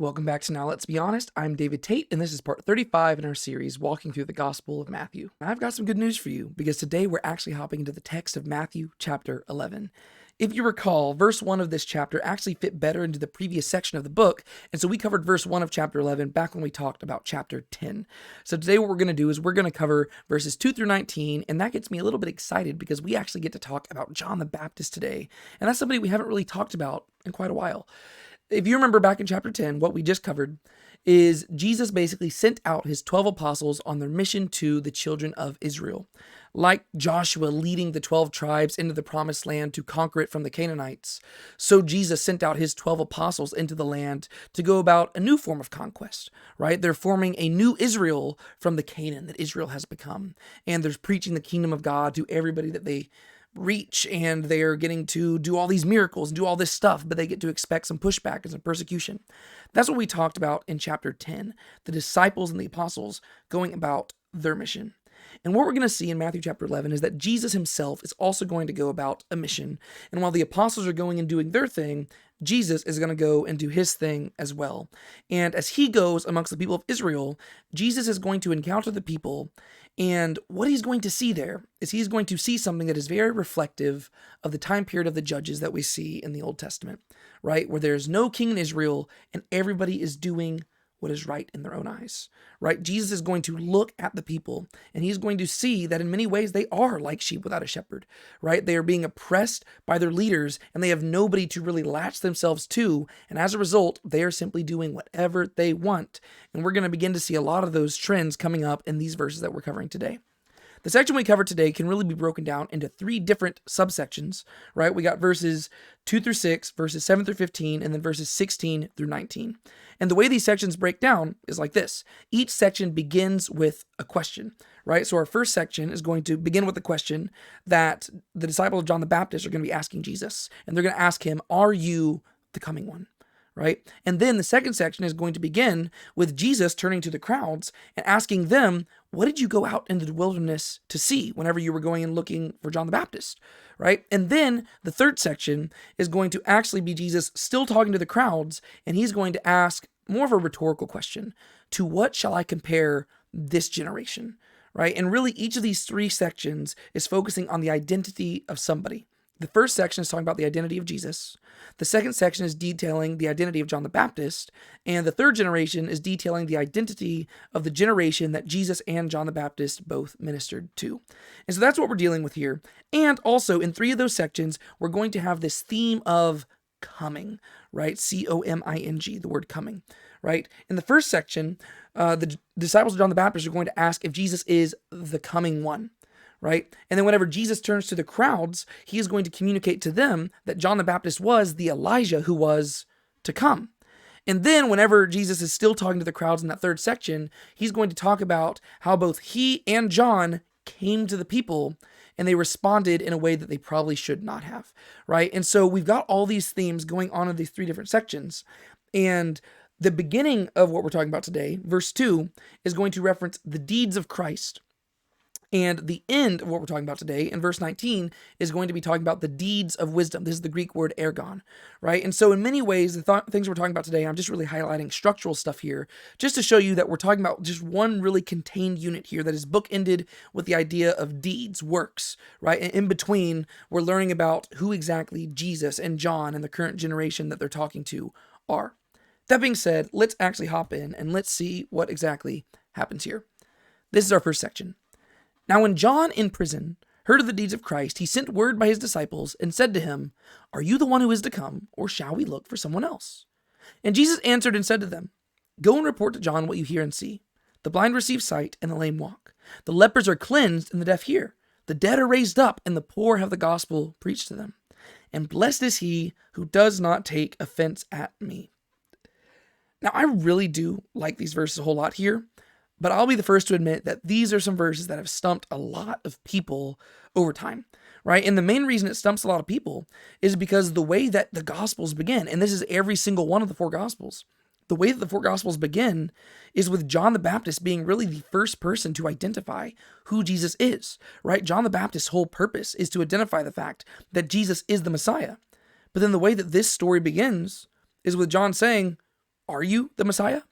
Welcome back to Now Let's Be Honest. I'm David Tate, and this is part 35 in our series, Walking Through the Gospel of Matthew. I've got some good news for you, because today we're actually hopping into the text of Matthew chapter 11. If you recall, verse 1 of this chapter actually fit better into the previous section of the book, and so we covered verse 1 of chapter 11 back when we talked about chapter 10. So today what we're going to do is we're going to cover verses 2 through 19, and that gets me a little bit excited because we actually get to talk about John the Baptist today, and that's somebody we haven't really talked about in quite a while. If you remember back in chapter 10, what we just covered is Jesus basically sent out his 12 apostles on their mission to the children of Israel. Like Joshua leading the 12 tribes into the promised land to conquer it from the Canaanites, so Jesus sent out his 12 apostles into the land to go about a new form of conquest, right? They're forming a new Israel from the Canaan that Israel has become. And they're preaching the kingdom of God to everybody that they reach, and they're getting to do all these miracles and do all this stuff, but they get to expect some pushback and some persecution. That's what we talked about in chapter 10, the disciples and the apostles going about their mission. And what we're going to see in Matthew chapter 11 is that Jesus himself is also going to go about a mission. And while the apostles are going and doing their thing, Jesus is going to go and do his thing as well. And as he goes amongst the people of Israel, Jesus is going to encounter the people, and what he's going to see there is he's going to see something that is very reflective of the time period of the judges that we see in the Old Testament, right? Where there's no king in Israel and everybody is doing what is right in their own eyes, right? Jesus is going to look at the people, and he's going to see that in many ways they are like sheep without a shepherd, right? They are being oppressed by their leaders, and they have nobody to really latch themselves to, and as a result, they are simply doing whatever they want. And we're going to begin to see a lot of those trends coming up in these verses that we're covering today. The section we covered today can really be broken down into three different subsections, right? We got verses 2 through 6, verses 7 through 15, and then verses 16 through 19. And the way these sections break down is like this. Each section begins with a question, right? So our first section is going to begin with the question that the disciples of John the Baptist are going to be asking Jesus. And they're going to ask him, "Are you the coming one?" Right? And then the second section is going to begin with Jesus turning to the crowds and asking them, "What did you go out into the wilderness to see whenever you were going and looking for John the Baptist?" Right? And then the third section is going to actually be Jesus still talking to the crowds, and he's going to ask more of a rhetorical question: "To what shall I compare this generation?" Right? And really each of these three sections is focusing on the identity of somebody. The first section is talking about the identity of Jesus. The second section is detailing the identity of John the Baptist. And the third generation is detailing the identity of the generation that Jesus and John the Baptist both ministered to. And so that's what we're dealing with here. And also in three of those sections, we're going to have this theme of coming, right? C-O-M-I-N-G, the word coming, right? In the first section, the disciples of John the Baptist are going to ask if Jesus is the coming one. Right? And then whenever Jesus turns to the crowds, he is going to communicate to them that John the Baptist was the Elijah who was to come. And then whenever Jesus is still talking to the crowds in that third section, he's going to talk about how both he and John came to the people and they responded in a way that they probably should not have, right? And so we've got all these themes going on in these three different sections. And the beginning of what we're talking about today, verse 2, is going to reference the deeds of Christ. And the end of what we're talking about today, in verse 19, is going to be talking about the deeds of wisdom. This is the Greek word ergon, right? And so in many ways, the things we're talking about today, I'm just really highlighting structural stuff here, just to show you that we're talking about just one really contained unit here that is bookended with the idea of deeds, works, right? And in between, we're learning about who exactly Jesus and John and the current generation that they're talking to are. That being said, let's actually hop in and let's see what exactly happens here. This is our first section. Now when John in prison heard of the deeds of Christ, he sent word by his disciples and said to him, "Are you the one who is to come, or shall we look for someone else?" And Jesus answered and said to them, "Go and report to John what you hear and see. The blind receive sight, and the lame walk. The lepers are cleansed, and the deaf hear. The dead are raised up, and the poor have the gospel preached to them. And blessed is he who does not take offense at me." Now I really do like these verses a whole lot here. But I'll be the first to admit that these are some verses that have stumped a lot of people over time, right? And the main reason it stumps a lot of people is because the way that the Gospels begin, and this is every single one of the four Gospels, the way that the four Gospels begin is with John the Baptist being really the first person to identify who Jesus is, right? John the Baptist's whole purpose is to identify the fact that Jesus is the Messiah. But then the way that this story begins is with John saying, Are you the Messiah?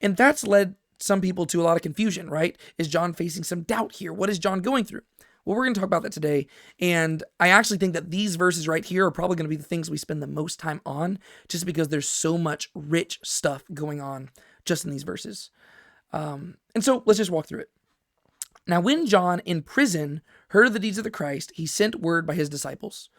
And that's led some people to a lot of confusion, right? Is John facing some doubt here? What is John going through? Well, we're going to talk about that today. And I actually think that these verses right here are probably going to be the things we spend the most time on, just because there's so much rich stuff going on just in these verses. And so let's just walk through it. Now, when John in prison heard of the deeds of the Christ, he sent word by his disciples.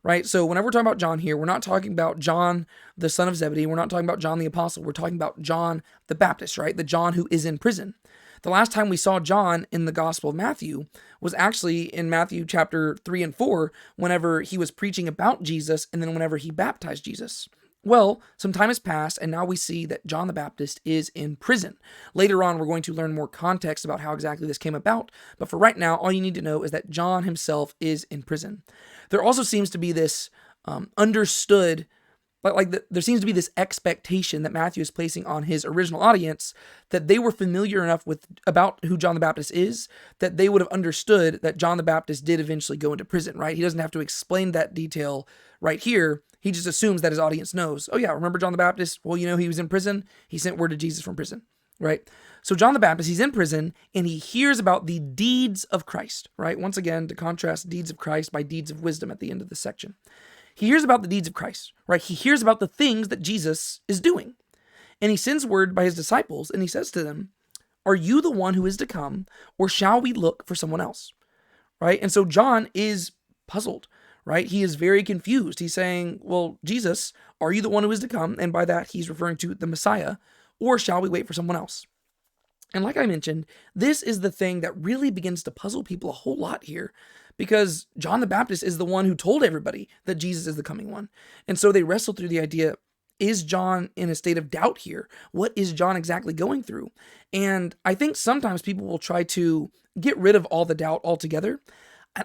Right? So whenever we're talking about John here, we're not talking about John, the son of Zebedee. We're not talking about John the apostle. We're talking about John the Baptist, right? The John who is in prison. The last time we saw John in the Gospel of Matthew was actually in Matthew chapter 3 and 4, whenever he was preaching about Jesus and then whenever he baptized Jesus. Well, some time has passed, and now we see that John the Baptist is in prison. Later on, we're going to learn more context about how exactly this came about, but for right now, all you need to know is that John himself is in prison. There also seems to be this understood, there seems to be this expectation that Matthew is placing on his original audience, that they were familiar enough about who John the Baptist is, that they would have understood that John the Baptist did eventually go into prison, right? He doesn't have to explain that detail right here. He just assumes that his audience knows. Oh yeah, remember John the Baptist? Well, he was in prison. He sent word to Jesus from prison, right? So John the Baptist, he's in prison, and he hears about the deeds of Christ, right? Once again, to contrast deeds of Christ by deeds of wisdom at the end of this section. He hears about the deeds of Christ, right? He hears about the things that Jesus is doing. And he sends word by his disciples, and he says to them, "Are you the one who is to come, or shall we look for someone else?" Right? And so John is puzzled, right? He is very confused. He's saying, well, Jesus, are you the one who is to come? And by that, he's referring to the Messiah, or shall we wait for someone else? And like I mentioned, this is the thing that really begins to puzzle people a whole lot here, because John the Baptist is the one who told everybody that Jesus is the coming one. And so they wrestle through the idea, is John in a state of doubt here? What is John exactly going through? And I think sometimes people will try to get rid of all the doubt altogether.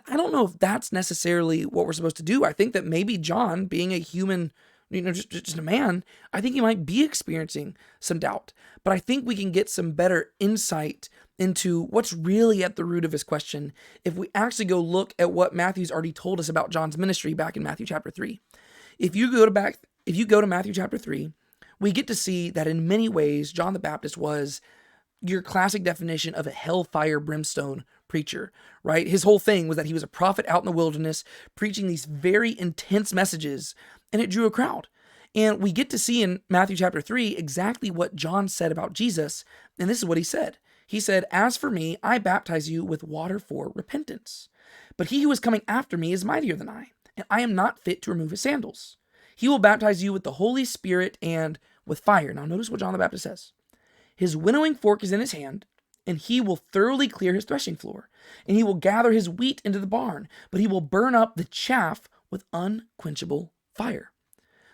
I don't know if that's necessarily what we're supposed to do. I think that maybe John, being a human, just a man, I think he might be experiencing some doubt. But I think we can get some better insight into what's really at the root of his question if we actually go look at what Matthew's already told us about John's ministry back in Matthew chapter 3. If you go to Matthew chapter 3, we get to see that in many ways John the Baptist was your classic definition of a hellfire brimstone preacher, right? His whole thing was that he was a prophet out in the wilderness preaching these very intense messages, and it drew a crowd. And we get to see in Matthew chapter 3 exactly what John said about Jesus, and this is what he said. He said, "As for me, I baptize you with water for repentance. But he who is coming after me is mightier than I, and I am not fit to remove his sandals. He will baptize you with the Holy Spirit and with fire." Now notice what John the Baptist says. "His winnowing fork is in his hand, and he will thoroughly clear his threshing floor, and he will gather his wheat into the barn, but he will burn up the chaff with unquenchable fire."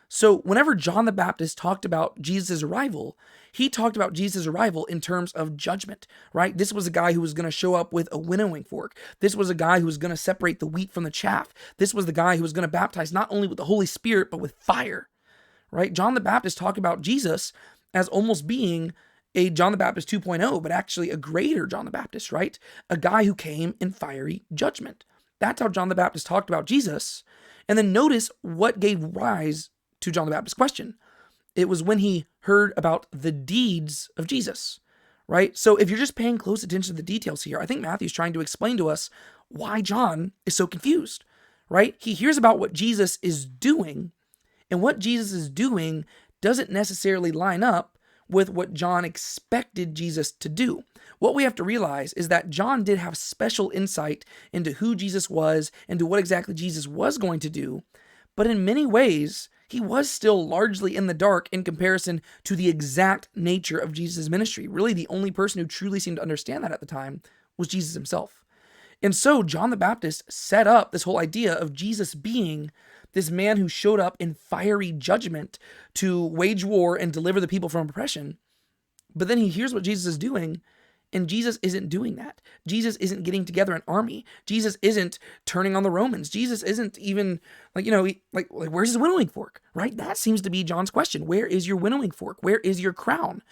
So whenever John the Baptist talked about Jesus' arrival, he talked about Jesus' arrival in terms of judgment, right? This was a guy who was going to show up with a winnowing fork. This was a guy who was going to separate the wheat from the chaff. This was the guy who was going to baptize not only with the Holy Spirit, but with fire, right? John the Baptist talked about Jesus as almost being a John the Baptist 2.0, but actually a greater John the Baptist, right? A guy who came in fiery judgment. That's how John the Baptist talked about Jesus. And then notice what gave rise to John the Baptist's question. It was when he heard about the deeds of Jesus, right? So if you're just paying close attention to the details here, I think Matthew's trying to explain to us why John is so confused, right? He hears about what Jesus is doing, and what Jesus is doing doesn't necessarily line up with what John expected Jesus to do. What we have to realize is that John did have special insight into who Jesus was and to what exactly Jesus was going to do, but in many ways, he was still largely in the dark in comparison to the exact nature of Jesus' ministry. Really, the only person who truly seemed to understand that at the time was Jesus himself. And so John the Baptist set up this whole idea of Jesus being this man who showed up in fiery judgment to wage war and deliver the people from oppression. But then he hears what Jesus is doing, and Jesus isn't doing that. Jesus isn't getting together an army. Jesus isn't turning on the Romans. Jesus isn't even where's his winnowing fork, right? That seems to be John's question. Where is your winnowing fork? Where is your crown?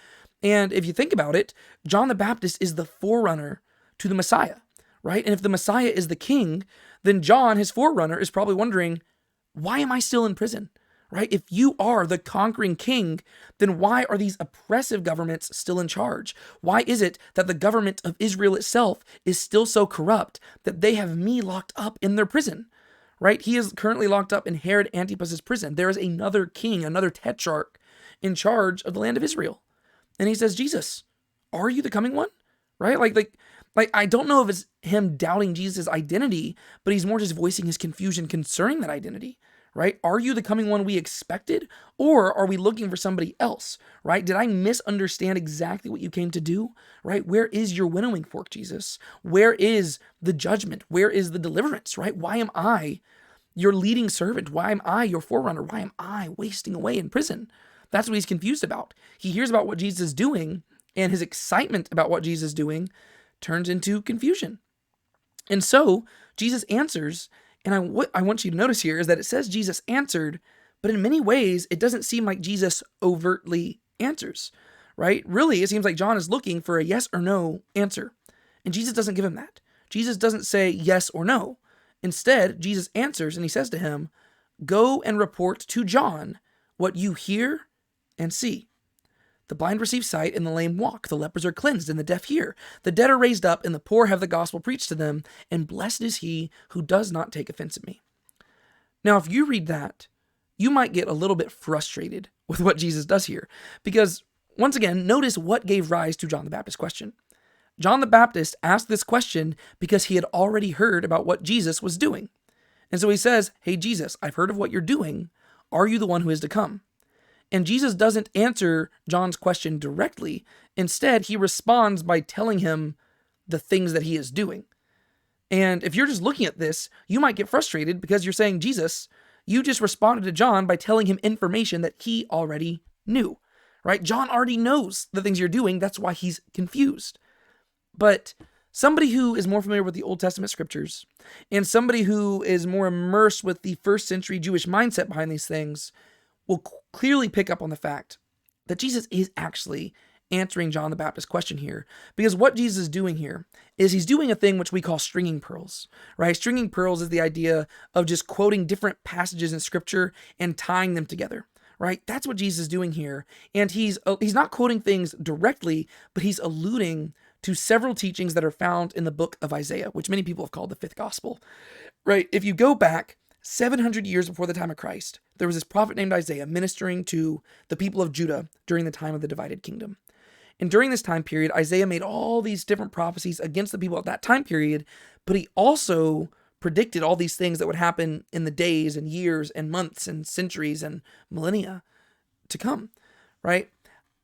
And if you think about it, John the Baptist is the forerunner to the Messiah, right? And if the Messiah is the king, then John, his forerunner, is probably wondering, why am I still in prison? right? If you are the conquering king, then why are these oppressive governments still in charge? Why is it that the government of Israel itself is still so corrupt that they have me locked up in their prison, right? He is currently locked up in Herod Antipas's prison. There is another king, another tetrarch in charge of the land of Israel. And he says, Jesus, are you the coming one? Right? Like I don't know if it's him doubting Jesus' identity, but he's more just voicing his confusion concerning that identity, right? Are you the coming one we expected, or are we looking for somebody else, right? Did I misunderstand exactly what you came to do, right? Where is your winnowing fork, Jesus? Where is the judgment? Where is the deliverance, right? Why am I your leading servant? Why am I your forerunner? Why am I wasting away in prison? That's what he's confused about. He hears about what Jesus is doing, and his excitement about what Jesus is doing turns into confusion. And so Jesus answers, and what I want you to notice here is that it says Jesus answered, but in many ways, it doesn't seem like Jesus overtly answers, right? Really, it seems like John is looking for a yes or no answer, and Jesus doesn't give him that. Jesus doesn't say yes or no. Instead, Jesus answers, and he says to him, "Go and report to John what you hear and see. The blind receive sight and the lame walk. The lepers are cleansed and the deaf hear. The dead are raised up and the poor have the gospel preached to them. And blessed is he who does not take offense at me." Now, if you read that, you might get a little bit frustrated with what Jesus does here. Because, once again, notice what gave rise to John the Baptist's question. John the Baptist asked this question because he had already heard about what Jesus was doing. And so he says, "Hey, Jesus, I've heard of what you're doing. Are you the one who is to come?" And Jesus doesn't answer John's question directly. Instead, he responds by telling him the things that he is doing. And if you're just looking at this, you might get frustrated because you're saying, Jesus, you just responded to John by telling him information that he already knew, right? John already knows the things you're doing. That's why he's confused. But somebody who is more familiar with the Old Testament scriptures and somebody who is more immersed with the first century Jewish mindset behind these things will clearly pick up on the fact that Jesus is actually answering John the Baptist's question here. Because what Jesus is doing here is he's doing a thing which we call stringing pearls, right? Stringing pearls is the idea of just quoting different passages in scripture and tying them together, right? That's what Jesus is doing here. And he's not quoting things directly, but he's alluding to several teachings that are found in the book of Isaiah, which many people have called the fifth gospel, right? If you go back 700 years before the time of Christ, there was this prophet named Isaiah ministering to the people of Judah during the time of the divided kingdom. And during this time period, Isaiah made all these different prophecies against the people at that time period, but he also predicted all these things that would happen in the days and years and months and centuries and millennia to come, right?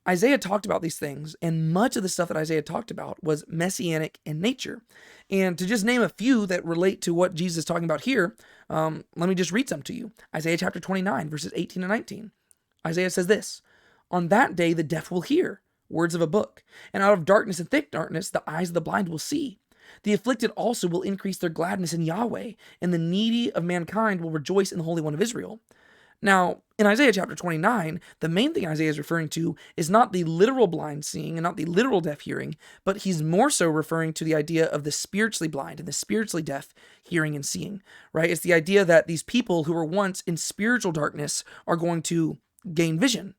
Isaiah talked about these things, and much of the stuff that Isaiah talked about was messianic in nature. And to just name a few that relate to what Jesus is talking about here, let me just read some to you. Isaiah chapter 29, verses 18 and 19. Isaiah says this, "On that day the deaf will hear words of a book, and out of darkness and thick darkness the eyes of the blind will see. The afflicted also will increase their gladness in Yahweh, and the needy of mankind will rejoice in the Holy One of Israel." Now, in Isaiah chapter 29, the main thing Isaiah is referring to is not the literal blind seeing and not the literal deaf hearing, but he's more so referring to the idea of the spiritually blind and the spiritually deaf hearing and seeing, right? It's the idea that these people who were once in spiritual darkness are going to gain vision.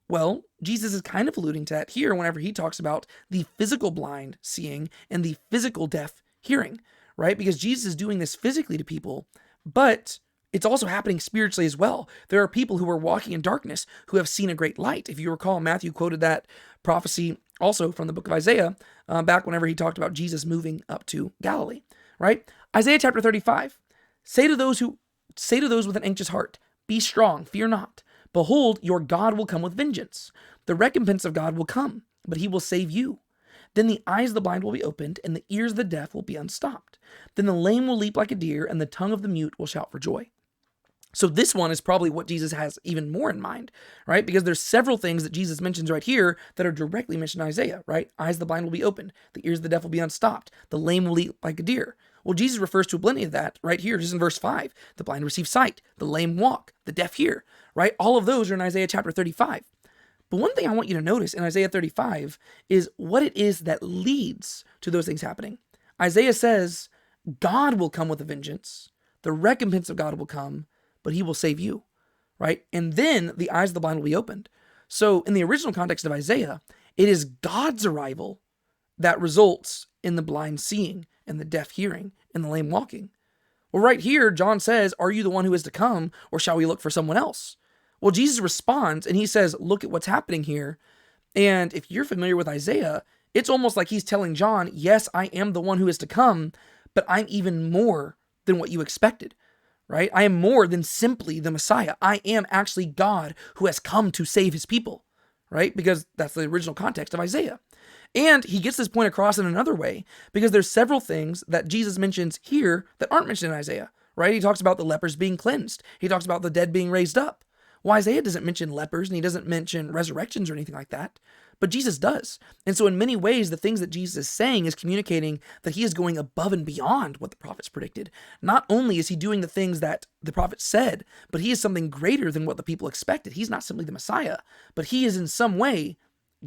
Well, Jesus is kind of alluding to that here whenever he talks about the physical blind seeing and the physical deaf hearing, right? Because Jesus is doing this physically to people, but it's also happening spiritually as well. There are people who are walking in darkness who have seen a great light. If you recall, Matthew quoted that prophecy also from the book of Isaiah back whenever he talked about Jesus moving up to Galilee, right? Isaiah chapter 35, say to those with an anxious heart, "Be strong, fear not. Behold, your God will come with vengeance. The recompense of God will come, but he will save you. Then the eyes of the blind will be opened, and the ears of the deaf will be unstopped. Then the lame will leap like a deer, and the tongue of the mute will shout for joy." So this one is probably what Jesus has even more in mind, right? Because there's several things that Jesus mentions right here that are directly mentioned in Isaiah, right? Eyes of the blind will be opened. The ears of the deaf will be unstopped. The lame will leap like a deer. Well, Jesus refers to plenty of that right here, just in verse 5. The blind receive sight. The lame walk. The deaf hear, right? All of those are in Isaiah chapter 35. But one thing I want you to notice in Isaiah 35 is what it is that leads to those things happening. Isaiah says, God will come with a vengeance. The recompense of God will come, but he will save you, right? And then the eyes of the blind will be opened. So in the original context of Isaiah, it is God's arrival that results in the blind seeing and the deaf hearing and the lame walking. Well, right here, John says, are you the one who is to come, or shall we look for someone else? Well, Jesus responds and he says, look at what's happening here. And if you're familiar with Isaiah, it's almost like he's telling John, yes, I am the one who is to come, but I'm even more than what you expected, right? I am more than simply the Messiah. I am actually God who has come to save his people, right? Because that's the original context of Isaiah. And he gets this point across in another way, because there's several things that Jesus mentions here that aren't mentioned in Isaiah, right? He talks about the lepers being cleansed. He talks about the dead being raised up. Well, Isaiah doesn't mention lepers and he doesn't mention resurrections or anything like that, but Jesus does. And so in many ways, the things that Jesus is saying is communicating that he is going above and beyond what the prophets predicted. Not only is he doing the things that the prophets said, but he is something greater than what the people expected. He's not simply the Messiah, but he is in some way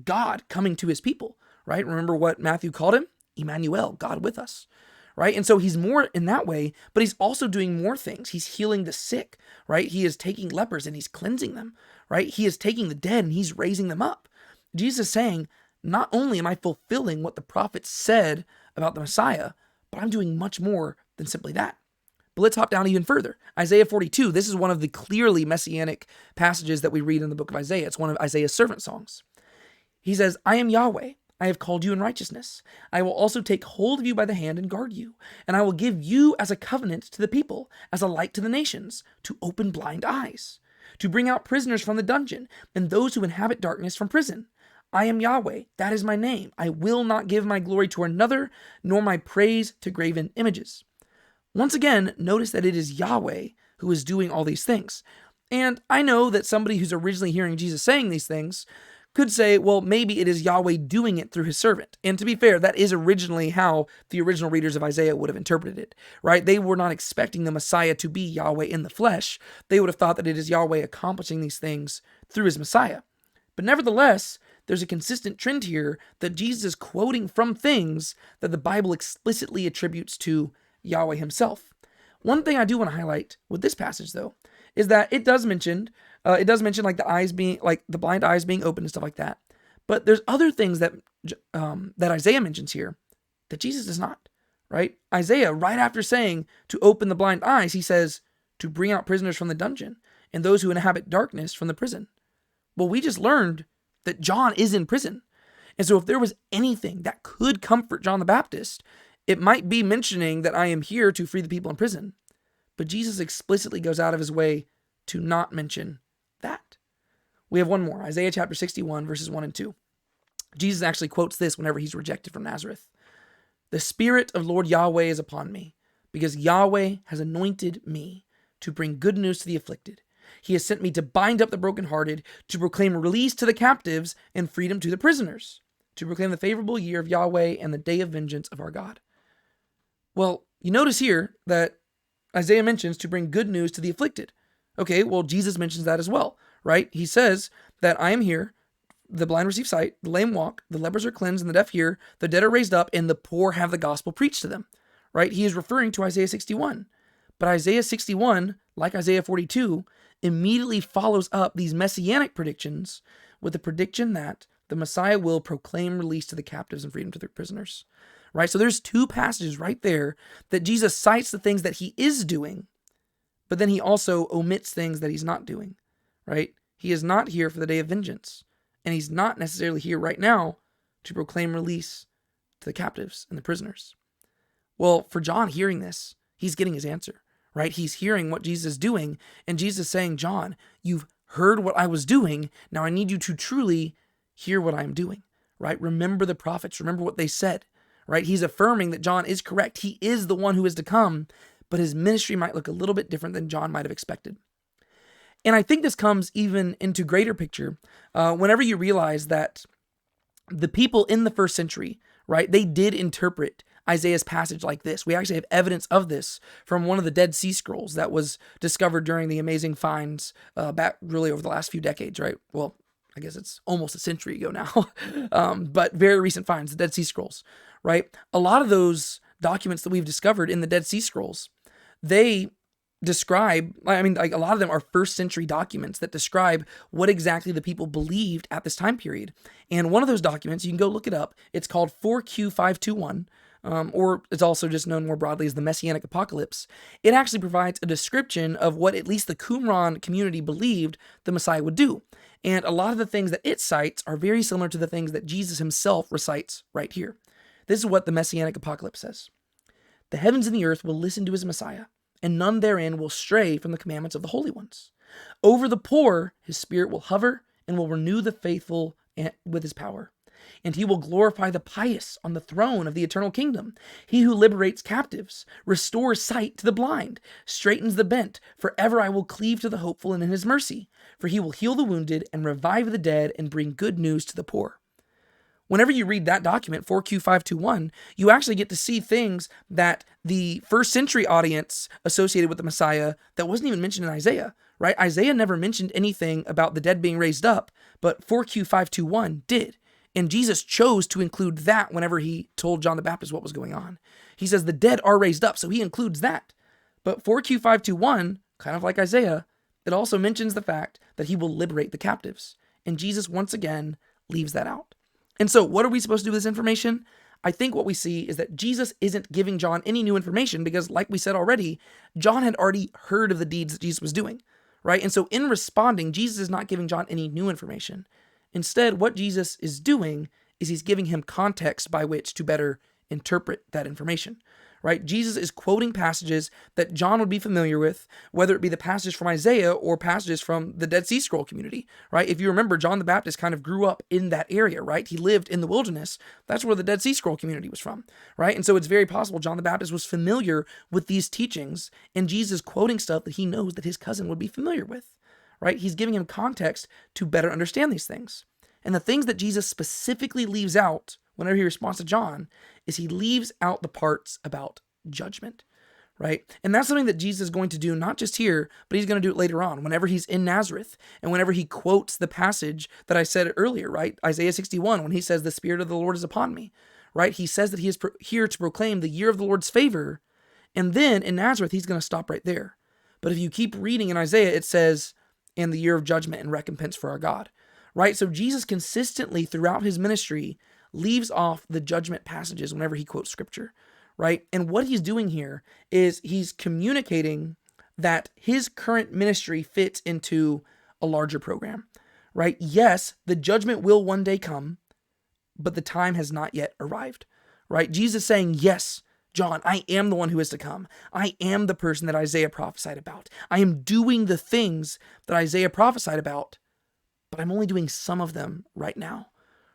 God coming to his people, right? Remember what Matthew called him? Emmanuel, God with us. Right? And so he's more in that way, but he's also doing more things. He's healing the sick, right? He is taking lepers and he's cleansing them, right? He is taking the dead and he's raising them up. Jesus is saying, not only am I fulfilling what the prophets said about the Messiah, but I'm doing much more than simply that. But let's hop down even further. Isaiah 42, this is one of the clearly messianic passages that we read in the book of Isaiah. It's one of Isaiah's servant songs. He says, I am Yahweh. I have called you in righteousness. I will also take hold of you by the hand and guard you. And I will give you as a covenant to the people, as a light to the nations, to open blind eyes, to bring out prisoners from the dungeon, and those who inhabit darkness from prison. I am Yahweh, that is my name. I will not give my glory to another, nor my praise to graven images. Once again, notice that it is Yahweh who is doing all these things. And I know that somebody who's originally hearing Jesus saying these things could say, well, maybe it is Yahweh doing it through his servant. And to be fair, that is originally how the original readers of Isaiah would have interpreted it, right? They were not expecting the Messiah to be Yahweh in the flesh. They would have thought that it is Yahweh accomplishing these things through his Messiah. But nevertheless, there's a consistent trend here that Jesus is quoting from things that the Bible explicitly attributes to Yahweh himself. One thing I do want to highlight with this passage, though, is that it does mention like the eyes being, like the blind eyes being open and stuff like that. But there's other things that Isaiah mentions here that Jesus does not, right? Isaiah, right after saying to open the blind eyes, he says to bring out prisoners from the dungeon and those who inhabit darkness from the prison. Well, we just learned that John is in prison. And so if there was anything that could comfort John the Baptist, it might be mentioning that I am here to free the people in prison. But Jesus explicitly goes out of his way to not mention that. We have one more, Isaiah chapter 61, verses 1 and 2. Jesus actually quotes this whenever he's rejected from Nazareth. The Spirit of Lord Yahweh is upon me, because Yahweh has anointed me to bring good news to the afflicted. He has sent me to bind up the brokenhearted, to proclaim release to the captives and freedom to the prisoners, to proclaim the favorable year of Yahweh and the day of vengeance of our God. Well, you notice here that Isaiah mentions to bring good news to the afflicted. Okay, well, Jesus mentions that as well, right? He says that I am here, the blind receive sight, the lame walk, the lepers are cleansed, and the deaf hear, the dead are raised up, and the poor have the gospel preached to them, right? He is referring to Isaiah 61. But Isaiah 61, like Isaiah 42, immediately follows up these messianic predictions with the prediction that the Messiah will proclaim release to the captives and freedom to the prisoners, right? So there's two passages right there that Jesus cites the things that he is doing, but then he also omits things that he's not doing, right? He is not here for the day of vengeance, and he's not necessarily here right now to proclaim release to the captives and the prisoners. Well, for John hearing this, he's getting his answer, right? He's hearing what Jesus is doing, and Jesus is saying, John, you've heard what I was doing. Now I need you to truly hear what I'm doing, right? Remember the prophets. Remember what they said, right? He's affirming that John is correct. He is the one who is to come, but his ministry might look a little bit different than John might have expected. And I think this comes even into greater picture whenever you realize that the people in the first century, right, they did interpret Isaiah's passage like this. We actually have evidence of this from one of the Dead Sea Scrolls that was discovered during the amazing finds back really over the last few decades, right? Well, I guess it's almost a century ago now, but very recent finds, the Dead Sea Scrolls, right? A lot of those documents that we've discovered in the Dead Sea Scrolls, they describe, I mean, like a lot of them are first century documents that describe what exactly the people believed at this time period. And one of those documents, you can go look it up. It's called 4Q521. Or it's also just known more broadly as the Messianic Apocalypse. It actually provides a description of what at least the Qumran community believed the Messiah would do. And a lot of the things that it cites are very similar to the things that Jesus himself recites right here. This is what the Messianic Apocalypse says. The heavens and the earth will listen to his Messiah, and none therein will stray from the commandments of the holy ones. Over the poor his spirit will hover and will renew the faithful with his power. And he will glorify the pious on the throne of the eternal kingdom. He who liberates captives, restores sight to the blind, straightens the bent. Forever I will cleave to the hopeful and in his mercy. For he will heal the wounded and revive the dead and bring good news to the poor. Whenever you read that document, 4Q521, you actually get to see things that the first century audience associated with the Messiah that wasn't even mentioned in Isaiah, right? Isaiah never mentioned anything about the dead being raised up, but 4Q521 did. And Jesus chose to include that whenever he told John the Baptist what was going on. He says the dead are raised up, so he includes that. But 4Q521, kind of like Isaiah, it also mentions the fact that he will liberate the captives. And Jesus, once again, leaves that out. And so what are we supposed to do with this information? I think what we see is that Jesus isn't giving John any new information because, like we said already, John had already heard of the deeds that Jesus was doing, right? And so in responding, Jesus is not giving John any new information. Instead, what Jesus is doing is he's giving him context by which to better interpret that information, right? Jesus is quoting passages that John would be familiar with, whether it be the passage from Isaiah or passages from the Dead Sea Scroll community, right? If you remember, John the Baptist kind of grew up in that area, right? He lived in the wilderness. That's where the Dead Sea Scroll community was from, right? And so it's very possible John the Baptist was familiar with these teachings, and Jesus quoting stuff that he knows that his cousin would be familiar with. Right? He's giving him context to better understand these things. And the things that Jesus specifically leaves out whenever he responds to John is he leaves out the parts about judgment, right? And that's something that Jesus is going to do not just here, but he's going to do it later on whenever he's in Nazareth and whenever he quotes the passage that I said earlier, right? Isaiah 61, when he says, the Spirit of the Lord is upon me, right? He says that he is here to proclaim the year of the Lord's favor. And then in Nazareth, he's going to stop right there. But if you keep reading in Isaiah, it says, and the year of judgment and recompense for our God, right? So Jesus consistently throughout his ministry leaves off the judgment passages whenever he quotes scripture, right? And what he's doing here is he's communicating that his current ministry fits into a larger program, right? Yes, the judgment will one day come, but the time has not yet arrived, right? Jesus saying, yes, John, I am the one who is to come. I am the person that Isaiah prophesied about. I am doing the things that Isaiah prophesied about, but I'm only doing some of them right now,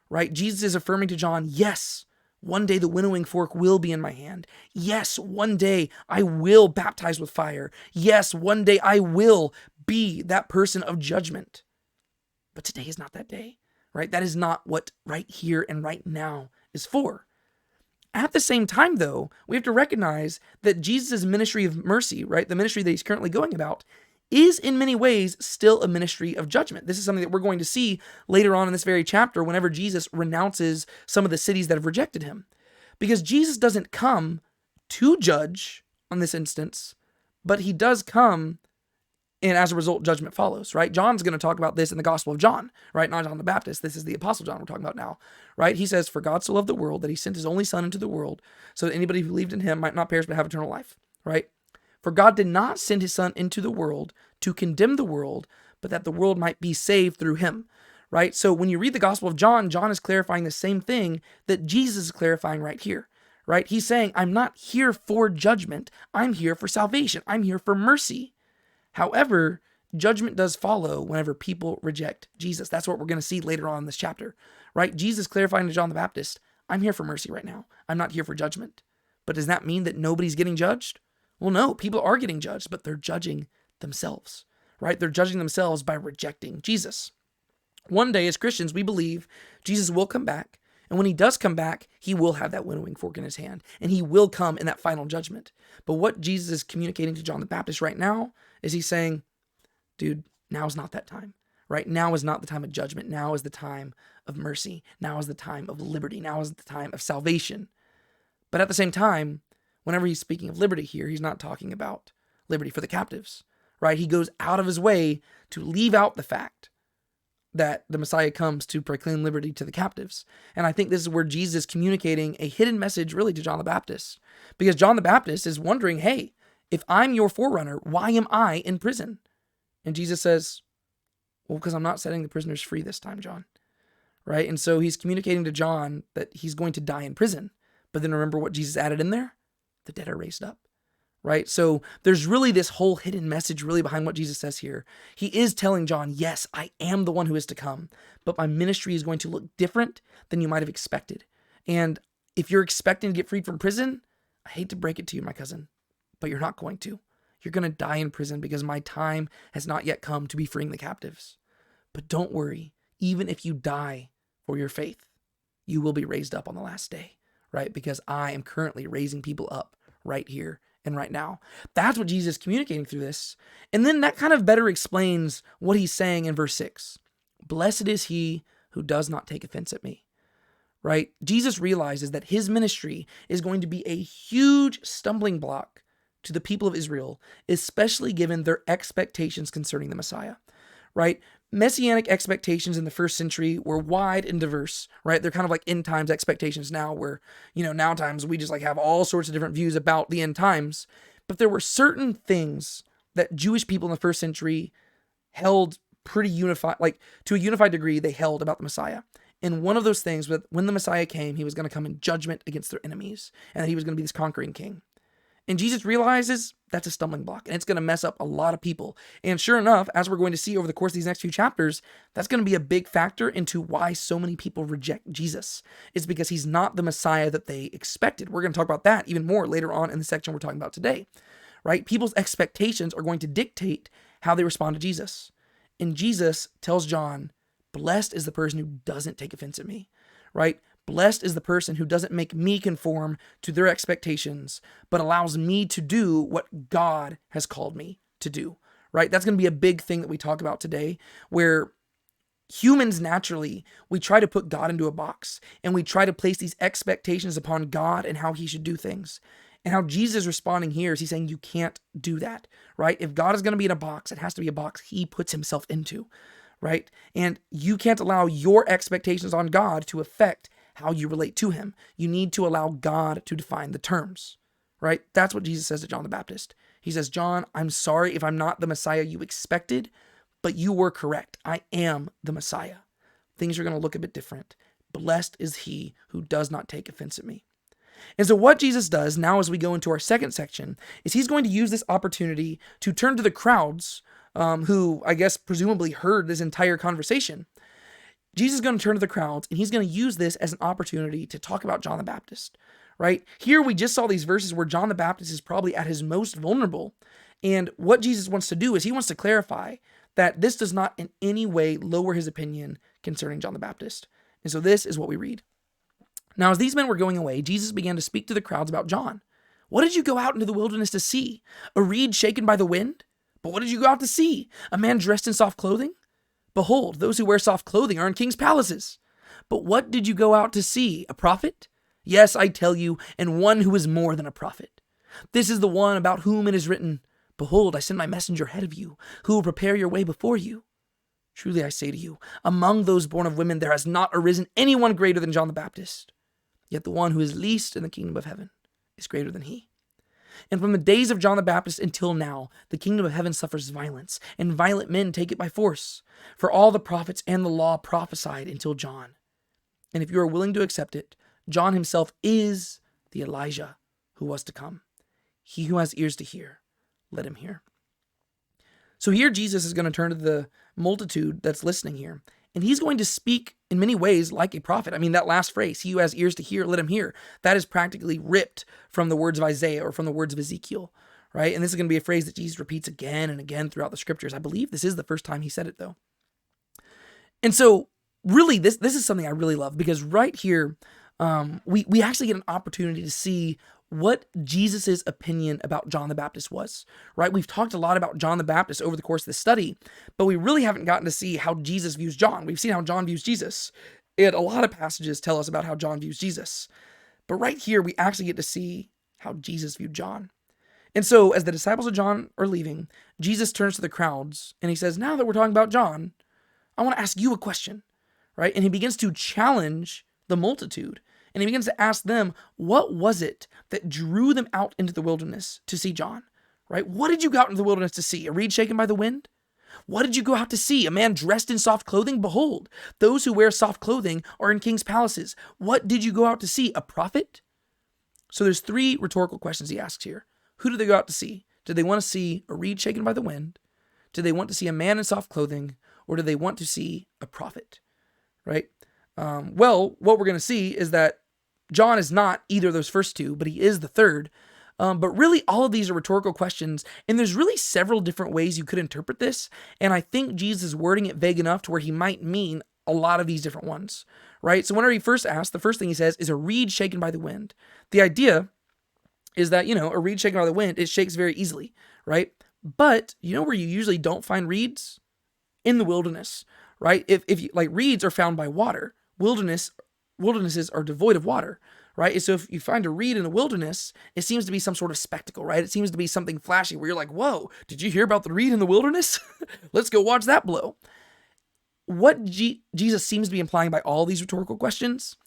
right? Jesus is affirming to John, yes, one day the winnowing fork will be in my hand. Yes, one day I will baptize with fire. Yes, one day I will be that person of judgment. But today is not that day, right? That is not what right here and right now is for. At the same time, though, we have to recognize that Jesus' ministry of mercy, right, the ministry that he's currently going about, is in many ways still a ministry of judgment. This is something that we're going to see later on in this very chapter whenever Jesus renounces some of the cities that have rejected him. Because Jesus doesn't come to judge on this instance, but he does come, and as a result, judgment follows, right? John's going to talk about this in the Gospel of John, right? Not John the Baptist. This is the Apostle John we're talking about now, right? He says, for God so loved the world that he sent his only son into the world so that anybody who believed in him might not perish but have eternal life, right? For God did not send his son into the world to condemn the world, but that the world might be saved through him, right? So when you read the Gospel of John, John is clarifying the same thing that Jesus is clarifying right here, right? He's saying, I'm not here for judgment. I'm here for salvation. I'm here for mercy. However, judgment does follow whenever people reject Jesus. That's what we're going to see later on in this chapter, right? Jesus clarifying to John the Baptist, I'm here for mercy right now. I'm not here for judgment. But does that mean that nobody's getting judged? Well, no, people are getting judged, but they're judging themselves, right? They're judging themselves by rejecting Jesus. One day as Christians, we believe Jesus will come back. And when he does come back, he will have that winnowing fork in his hand, and he will come in that final judgment. But what Jesus is communicating to John the Baptist right now is he's saying, dude, now is not that time, right? Now is not the time of judgment. Now is the time of mercy. Now is the time of liberty. Now is the time of salvation. But at the same time, whenever he's speaking of liberty here, he's not talking about liberty for the captives, right? He goes out of his way to leave out the fact that the Messiah comes to proclaim liberty to the captives. And I think this is where Jesus is communicating a hidden message really to John the Baptist. Because John the Baptist is wondering, hey, if I'm your forerunner, why am I in prison? And Jesus says, well, because I'm not setting the prisoners free this time, John. Right? And so he's communicating to John that he's going to die in prison. But then remember what Jesus added in there? The dead are raised up. Right? So there's really this whole hidden message really behind what Jesus says here. He is telling John, yes, I am the one who is to come, but my ministry is going to look different than you might have expected. And if you're expecting to get freed from prison, I hate to break it to you, my cousin, but you're not going to. You're going to die in prison because my time has not yet come to be freeing the captives. But don't worry, even if you die for your faith, you will be raised up on the last day, right? Because I am currently raising people up right here and right now. That's what Jesus is communicating through this. And then that kind of better explains what he's saying in verse 6. Blessed is he who does not take offense at me, right? Jesus realizes that his ministry is going to be a huge stumbling block to the people of Israel, especially given their expectations concerning the Messiah, right? Messianic expectations in the first century were wide and diverse, right? They're kind of like end times expectations now where, now times we just like have all sorts of different views about the end times. But there were certain things that Jewish people in the first century held pretty unified, like to a unified degree, they held about the Messiah. And one of those things was when the Messiah came, he was going to come in judgment against their enemies and that he was going to be this conquering king. And Jesus realizes that's a stumbling block and it's going to mess up a lot of people. And sure enough, as we're going to see over the course of these next few chapters, that's going to be a big factor into why so many people reject Jesus. It's because he's not the Messiah that they expected. We're going to talk about that even more later on in the section we're talking about today, right? People's expectations are going to dictate how they respond to Jesus. And Jesus tells John, blessed is the person who doesn't take offense at me, right? Blessed is the person who doesn't make me conform to their expectations, but allows me to do what God has called me to do, right? That's going to be a big thing that we talk about today, where humans naturally, we try to put God into a box and we try to place these expectations upon God and how he should do things. And how Jesus is responding here is he's saying you can't do that, right? If God is going to be in a box, it has to be a box he puts himself into, right? And you can't allow your expectations on God to affect how you relate to him. You need to allow God to define the terms, right? That's what Jesus says to John the Baptist. He says, John, I'm sorry if I'm not the Messiah you expected, but you were correct. I am the Messiah. Things are going to look a bit different. Blessed is he who does not take offense at me. And so what Jesus does now as we go into our second section is he's going to use this opportunity to turn to the crowds who I guess presumably heard this entire conversation. Jesus is going to turn to the crowds and he's going to use this as an opportunity to talk about John the Baptist, right? Here we just saw these verses where John the Baptist is probably at his most vulnerable. And what Jesus wants to do is he wants to clarify that this does not in any way lower his opinion concerning John the Baptist. And so this is what we read. Now, as these men were going away, Jesus began to speak to the crowds about John. What did you go out into the wilderness to see? A reed shaken by the wind? But what did you go out to see? A man dressed in soft clothing? Behold, those who wear soft clothing are in king's palaces. But what did you go out to see? A prophet? Yes, I tell you, and one who is more than a prophet. This is the one about whom it is written, behold, I send my messenger ahead of you, who will prepare your way before you. Truly I say to you, among those born of women there has not arisen anyone greater than John the Baptist. Yet the one who is least in the kingdom of heaven is greater than he. And from the days of John the Baptist until now, the kingdom of heaven suffers violence, and violent men take it by force. For all the prophets and the law prophesied until John. And if you are willing to accept it, John himself is the Elijah who was to come. He who has ears to hear, let him hear. So here Jesus is going to turn to the multitude that's listening here, and he's going to speak in many ways like a prophet. I mean, that last phrase, he who has ears to hear, let him hear, that is practically ripped from the words of Isaiah or from the words of Ezekiel, right? And this is going to be a phrase that Jesus repeats again and again throughout the scriptures. I believe this is the first time he said it, though. And so really, this is something I really love, because right here, we actually get an opportunity to see what Jesus's opinion about John the Baptist was, right? We've talked a lot about John the Baptist over the course of this study, but we really haven't gotten to see how Jesus views John. We've seen how John views Jesus, and a lot of passages tell us about how John views Jesus. But right here, we actually get to see how Jesus viewed John. And so as the disciples of John are leaving, Jesus turns to the crowds and he says, now that we're talking about John, I want to ask you a question, right? And he begins to challenge the multitude. And he begins to ask them, what was it that drew them out into the wilderness to see John, right? What did you go out into the wilderness to see? A reed shaken by the wind? What did you go out to see? A man dressed in soft clothing? Behold, those who wear soft clothing are in king's palaces. What did you go out to see? A prophet? So there's 3 rhetorical questions he asks here. Who did they go out to see? Did they want to see a reed shaken by the wind? Did they want to see a man in soft clothing? Or did they want to see a prophet, right? Well, what we're going to see is that John is not either of those first 2, but he is the third. But really, all of these are rhetorical questions, and there's really several different ways you could interpret this, and I think Jesus is wording it vague enough to where he might mean a lot of these different ones, right? So whenever he first asks, the first thing he says is a reed shaken by the wind. The idea is that, a reed shaken by the wind, it shakes very easily, right? But you know where you usually don't find reeds? In the wilderness, right? If you, like, reeds are found by water. Wildernesses are devoid of water, right? So if you find a reed in the wilderness, it seems to be some sort of spectacle, right? It seems to be something flashy where you're like, whoa, did you hear about the reed in the wilderness? Let's go watch that blow. What Jesus seems to be implying by all these rhetorical questions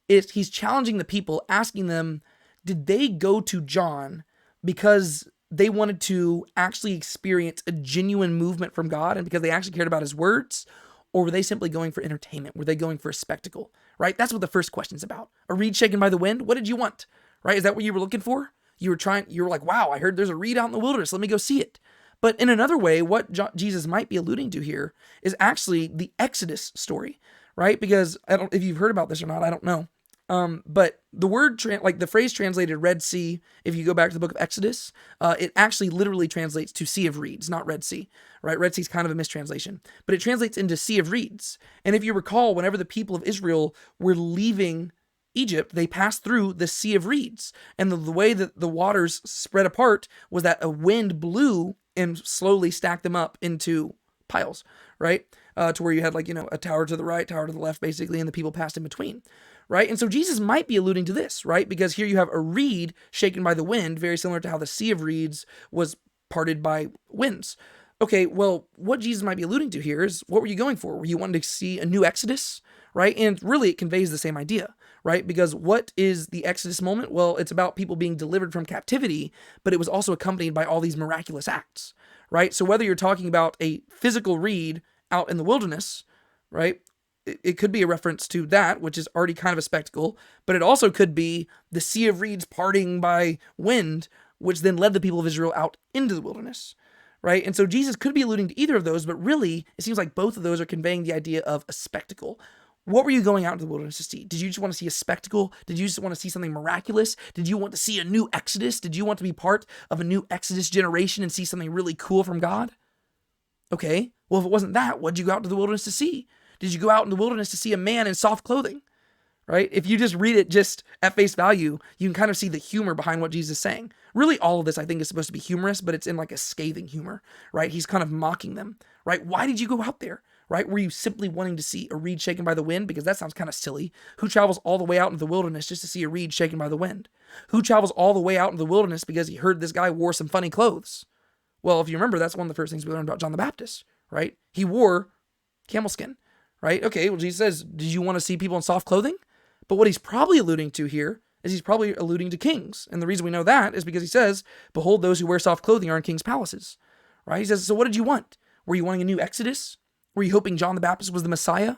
is he's challenging the people, asking them, did they go to John because they wanted to actually experience a genuine movement from God and because they actually cared about his words? Or were they simply going for entertainment? Were they going for a spectacle, right? That's what the first question's about. A reed shaken by the wind? What did you want, right? Is that what you were looking for? You were like, wow, I heard there's a reed out in the wilderness. Let me go see it. But in another way, what Jesus might be alluding to here is actually the Exodus story, right? Because if you've heard about this or not, I don't know. But the word, the phrase translated Red Sea, if you go back to the book of Exodus, it actually literally translates to Sea of Reeds, not Red Sea, right? Red Sea is kind of a mistranslation, but it translates into Sea of Reeds. And if you recall, whenever the people of Israel were leaving Egypt, they passed through the Sea of Reeds. And the way that the waters spread apart was that a wind blew and slowly stacked them up into piles, right? To where you had a tower to the right, tower to the left, basically, and the people passed in between. Right? And so Jesus might be alluding to this, right? Because here you have a reed shaken by the wind, very similar to how the Sea of Reeds was parted by winds. Okay, well, what Jesus might be alluding to here is, what were you going for? Were you wanting to see a new Exodus, right? And really, it conveys the same idea, right? Because what is the Exodus moment? Well, it's about people being delivered from captivity, but it was also accompanied by all these miraculous acts, right? So whether you're talking about a physical reed out in the wilderness, right? It could be a reference to that, which is already kind of a spectacle, but it also could be the Sea of Reeds parting by wind, which then led the people of Israel out into the wilderness, right? And so Jesus could be alluding to either of those, but really, it seems like both of those are conveying the idea of a spectacle. What were you going out into the wilderness to see? Did you just want to see a spectacle? Did you just want to see something miraculous? Did you want to see a new Exodus? Did you want to be part of a new Exodus generation and see something really cool from God? Okay, well, if it wasn't that, what did you go out to the wilderness to see? Did you go out in the wilderness to see a man in soft clothing, right? If you just read it just at face value, you can kind of see the humor behind what Jesus is saying. Really, all of this, I think, is supposed to be humorous, but it's in like a scathing humor, right? He's kind of mocking them, right? Why did you go out there, right? Were you simply wanting to see a reed shaken by the wind? Because that sounds kind of silly. Who travels all the way out into the wilderness just to see a reed shaken by the wind? Who travels all the way out into the wilderness because he heard this guy wore some funny clothes? Well, if you remember, that's one of the first things we learned about John the Baptist, right? He wore camel skin. Right? Okay, well, Jesus says, did you want to see people in soft clothing? But what he's probably alluding to here is he's probably alluding to kings. And the reason we know that is because he says, behold, those who wear soft clothing are in kings' palaces. Right? He says, so what did you want? Were you wanting a new Exodus? Were you hoping John the Baptist was the Messiah?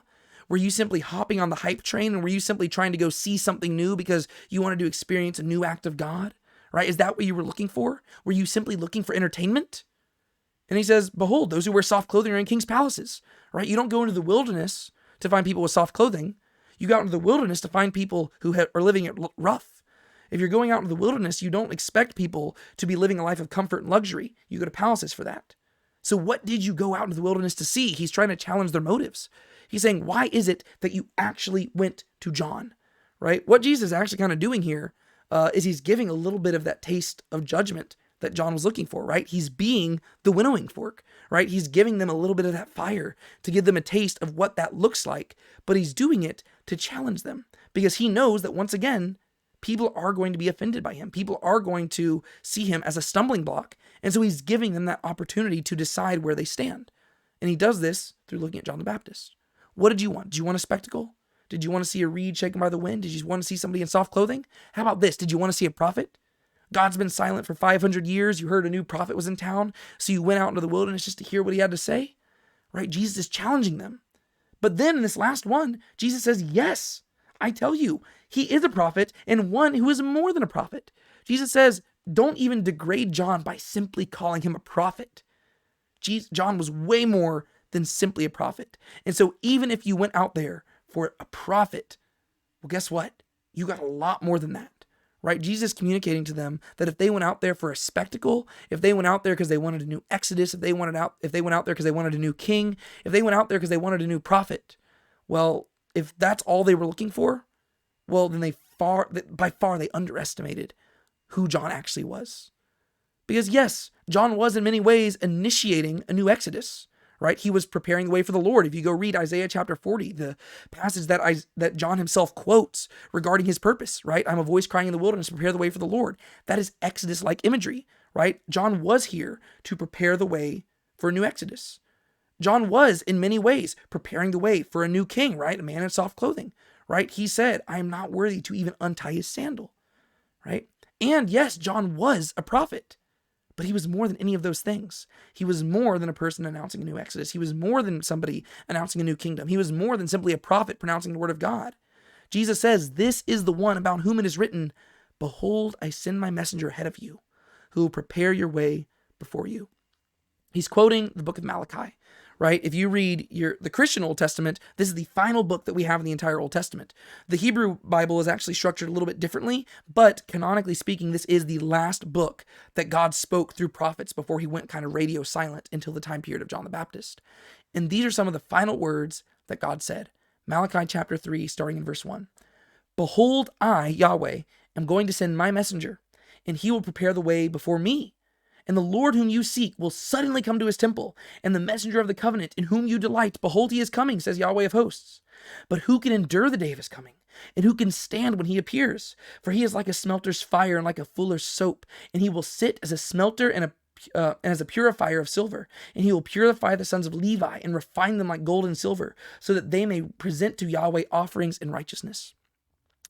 Were you simply hopping on the hype train? And were you simply trying to go see something new because you wanted to experience a new act of God? Right? Is that what you were looking for? Were you simply looking for entertainment? And he says, behold, those who wear soft clothing are in king's palaces, right? You don't go into the wilderness to find people with soft clothing. You go out into the wilderness to find people who are living it rough. If you're going out into the wilderness, you don't expect people to be living a life of comfort and luxury. You go to palaces for that. So what did you go out into the wilderness to see? He's trying to challenge their motives. He's saying, why is it that you actually went to John, right? What Jesus is actually kind of doing here is he's giving a little bit of that taste of judgment that John was looking for, right? He's being the winnowing fork, right? He's giving them a little bit of that fire to give them a taste of what that looks like, but he's doing it to challenge them because he knows that once again, people are going to be offended by him. People are going to see him as a stumbling block. And so he's giving them that opportunity to decide where they stand. And he does this through looking at John the Baptist. What did you want? Did you want a spectacle? Did you want to see a reed shaken by the wind? Did you want to see somebody in soft clothing? How about this? Did you want to see a prophet? God's been silent for 500 years. You heard a new prophet was in town, so you went out into the wilderness just to hear what he had to say, right? Jesus is challenging them. But then in this last one, Jesus says, yes, I tell you, he is a prophet and one who is more than a prophet. Jesus says, don't even degrade John by simply calling him a prophet. John was way more than simply a prophet. And so even if you went out there for a prophet, well, guess what? You got a lot more than that, right? Jesus communicating to them that if they went out there for a spectacle, if they went out there because they wanted a new Exodus, if they went out there because they wanted a new king, if they went out there because they wanted a new prophet, well, if that's all they were looking for, well, then by far they underestimated who John actually was. Because yes, John was in many ways initiating a new Exodus, right? He was preparing the way for the Lord. If you go read Isaiah chapter 40, the passage that John himself quotes regarding his purpose, right? I'm a voice crying in the wilderness, prepare the way for the Lord. That is Exodus-like imagery, right? John was here to prepare the way for a new Exodus. John was, in many ways, preparing the way for a new king, right? A man in soft clothing, right? He said, I am not worthy to even untie his sandal, right? And yes, John was a prophet. But he was more than any of those things. He was more than a person announcing a new Exodus. He was more than somebody announcing a new kingdom. He was more than simply a prophet pronouncing the word of God. Jesus says, this is the one about whom it is written, behold, I send my messenger ahead of you, who will prepare your way before you. He's quoting the book of Malachi, right? If you read the Christian Old Testament, this is the final book that we have in the entire Old Testament. The Hebrew Bible is actually structured a little bit differently, but canonically speaking, this is the last book that God spoke through prophets before he went kind of radio silent until the time period of John the Baptist. And these are some of the final words that God said. Malachi chapter 3, starting in verse 1. Behold, I, Yahweh, am going to send my messenger, and he will prepare the way before me. And the Lord whom you seek will suddenly come to his temple, and the messenger of the covenant in whom you delight, behold, he is coming, says Yahweh of hosts. But who can endure the day of his coming? And who can stand when he appears? For he is like a smelter's fire and like a fuller's soap, and he will sit as a smelter and as a purifier of silver. And he will purify the sons of Levi and refine them like gold and silver, so that they may present to Yahweh offerings in righteousness.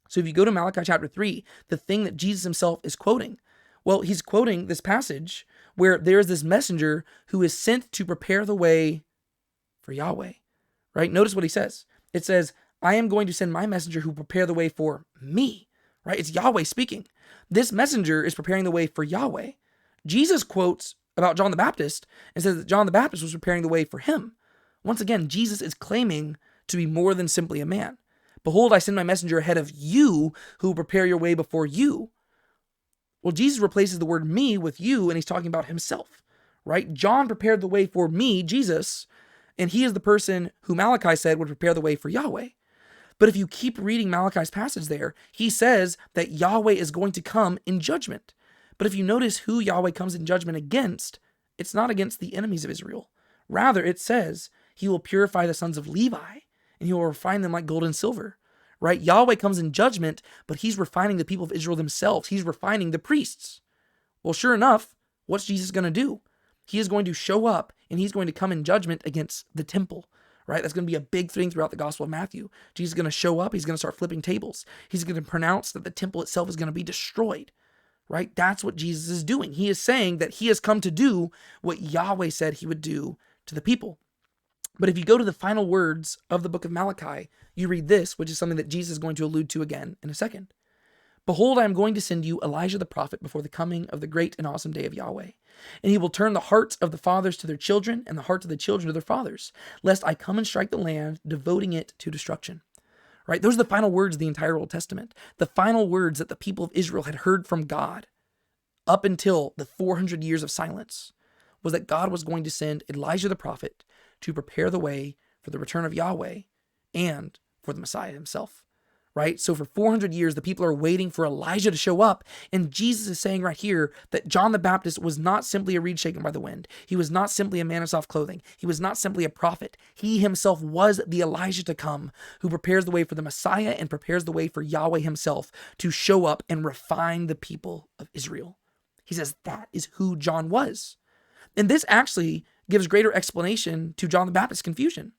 So if you go to Malachi chapter 3, the thing that Jesus himself is quoting, well, he's quoting this passage where there's this messenger who is sent to prepare the way for Yahweh, right? Notice what he says. It says, I am going to send my messenger who will prepare the way for me, right? It's Yahweh speaking. This messenger is preparing the way for Yahweh. Jesus quotes about John the Baptist and says that John the Baptist was preparing the way for him. Once again, Jesus is claiming to be more than simply a man. Behold, I send my messenger ahead of you who will prepare your way before you. Well, Jesus replaces the word me with you, and he's talking about himself, right? John prepared the way for me, Jesus, and he is the person who Malachi said would prepare the way for Yahweh. But if you keep reading Malachi's passage there, he says that Yahweh is going to come in judgment. But if you notice who Yahweh comes in judgment against, it's not against the enemies of Israel. Rather, it says he will purify the sons of Levi, and he will refine them like gold and silver. Right? Yahweh comes in judgment, but he's refining the people of Israel themselves. He's refining the priests. Well, sure enough, what's Jesus going to do? He is going to show up, and he's going to come in judgment against the temple, right? That's going to be a big thing throughout the Gospel of Matthew. Jesus is going to show up. He's going to start flipping tables. He's going to pronounce that the temple itself is going to be destroyed, right? That's what Jesus is doing. He is saying that he has come to do what Yahweh said he would do to the people. But if you go to the final words of the book of Malachi, you read this, which is something that Jesus is going to allude to again in a second. Behold, I am going to send you Elijah the prophet before the coming of the great and awesome day of Yahweh. And he will turn the hearts of the fathers to their children and the hearts of the children to their fathers, lest I come and strike the land, devoting it to destruction. Right? Those are the final words of the entire Old Testament. The final words that the people of Israel had heard from God up until the 400 years of silence was that God was going to send Elijah the prophet to prepare the way for the return of Yahweh and for the Messiah himself, right? So for 400 years, the people are waiting for Elijah to show up. And Jesus is saying right here that John the Baptist was not simply a reed shaken by the wind. He was not simply a man in soft clothing. He was not simply a prophet. He himself was the Elijah to come, who prepares the way for the Messiah and prepares the way for Yahweh himself to show up and refine the people of Israel. He says that is who John was. And this actually gives greater explanation to John the Baptist's confusion.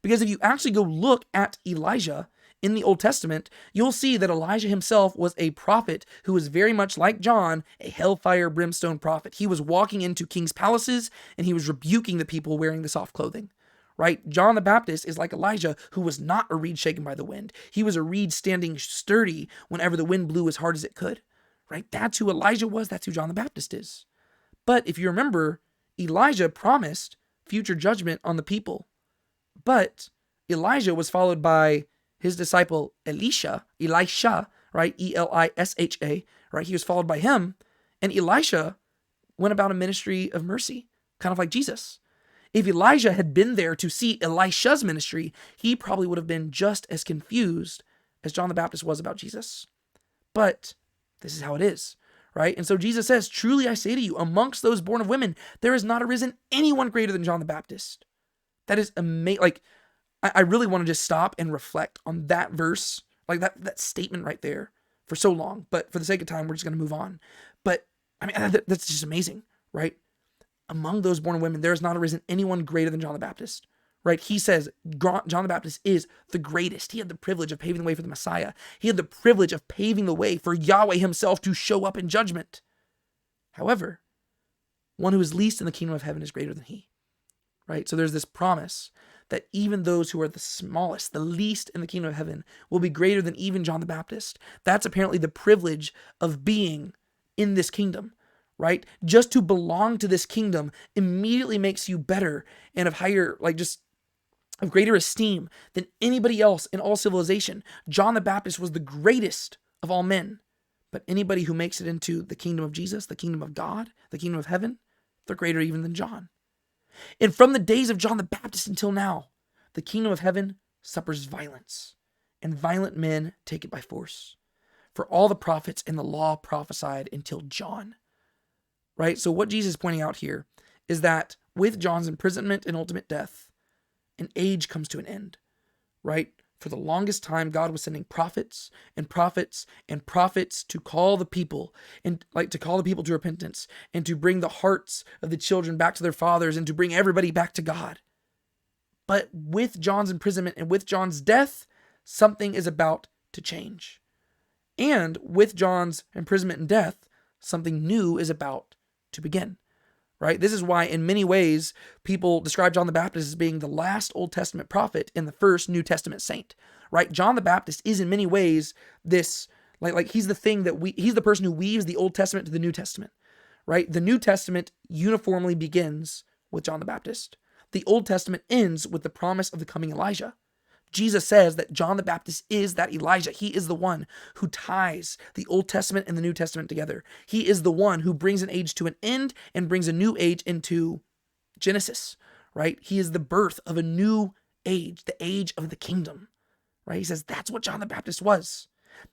Because if you actually go look at Elijah in the Old Testament, you'll see that Elijah himself was a prophet who was very much like John, a hellfire brimstone prophet. He was walking into king's palaces and he was rebuking the people wearing the soft clothing, right? John the Baptist is like Elijah, who was not a reed shaken by the wind. He was a reed standing sturdy whenever the wind blew as hard as it could, right? That's who Elijah was. That's who John the Baptist is. But if you remember, Elijah promised future judgment on the people. But Elijah was followed by his disciple Elisha, right? Elisha, right? He was followed by him. And Elisha went about a ministry of mercy, kind of like Jesus. If Elijah had been there to see Elisha's ministry, he probably would have been just as confused as John the Baptist was about Jesus. But this is how it is, right? And so Jesus says, truly I say to you, amongst those born of women, there has not arisen anyone greater than John the Baptist. That is amazing. Like, I really want to just stop and reflect on that verse, like that statement right there for so long. But for the sake of time, we're just going to move on. But I mean, that's just amazing, right? Among those born of women, there has not arisen anyone greater than John the Baptist, right? He says John the Baptist is the greatest. He had the privilege of paving the way for the Messiah. He had the privilege of paving the way for Yahweh himself to show up in judgment. However, one who is least in the kingdom of heaven is greater than he, right? So there's this promise that even those who are the smallest, the least in the kingdom of heaven, will be greater than even John the Baptist. That's apparently the privilege of being in this kingdom, right? Just to belong to this kingdom immediately makes you better and of higher, like just of greater esteem than anybody else in all civilization. John the Baptist was the greatest of all men, but anybody who makes it into the kingdom of Jesus, the kingdom of God, the kingdom of heaven, they're greater even than John. And from the days of John the Baptist until now, the kingdom of heaven suffers violence, and violent men take it by force. For all the prophets and the law prophesied until John. Right? So what Jesus is pointing out here is that with John's imprisonment and ultimate death, an age comes to an end. Right? For the longest time, God was sending prophets and prophets and prophets to call the people and to call the people to repentance and to bring the hearts of the children back to their fathers and to bring everybody back to God. But with John's imprisonment and with John's death, something is about to change. And with John's imprisonment and death, something new is about to begin. Right? This is why in many ways people describe John the Baptist as being the last Old Testament prophet and the first New Testament saint. Right? John the Baptist is in many ways this, like he's the thing he's the person who weaves the Old Testament to the New Testament. Right? The New Testament uniformly begins with John the Baptist. The Old Testament ends with the promise of the coming Elijah. Jesus says that John the Baptist is that Elijah. He is the one who ties the Old Testament and the New Testament together. He is the one who brings an age to an end and brings a new age into Genesis, right? He is the birth of a new age, the age of the kingdom, right? He says that's what John the Baptist was.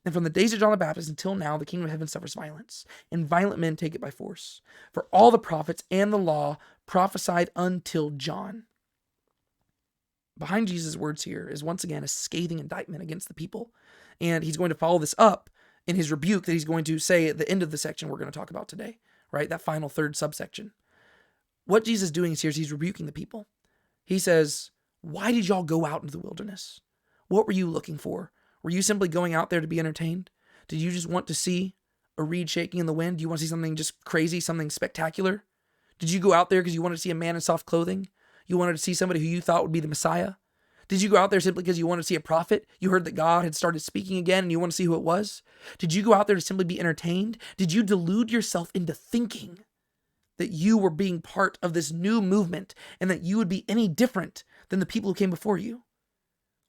And from the days of John the Baptist until now, the kingdom of heaven suffers violence, and violent men take it by force. For all the prophets and the law prophesied until John. Behind Jesus' words here is once again a scathing indictment against the people. And he's going to follow this up in his rebuke that he's going to say at the end of the section we're going to talk about today, right? That final third subsection. What Jesus is doing here is he's rebuking the people. He says, why did y'all go out into the wilderness? What were you looking for? Were you simply going out there to be entertained? Did you just want to see a reed shaking in the wind? Do you want to see something just crazy, something spectacular? Did you go out there because you wanted to see a man in soft clothing? You wanted to see somebody who you thought would be the Messiah? Did you go out there simply because you wanted to see a prophet? You heard that God had started speaking again and you want to see who it was? Did you go out there to simply be entertained? Did you delude yourself into thinking that you were being part of this new movement and that you would be any different than the people who came before you?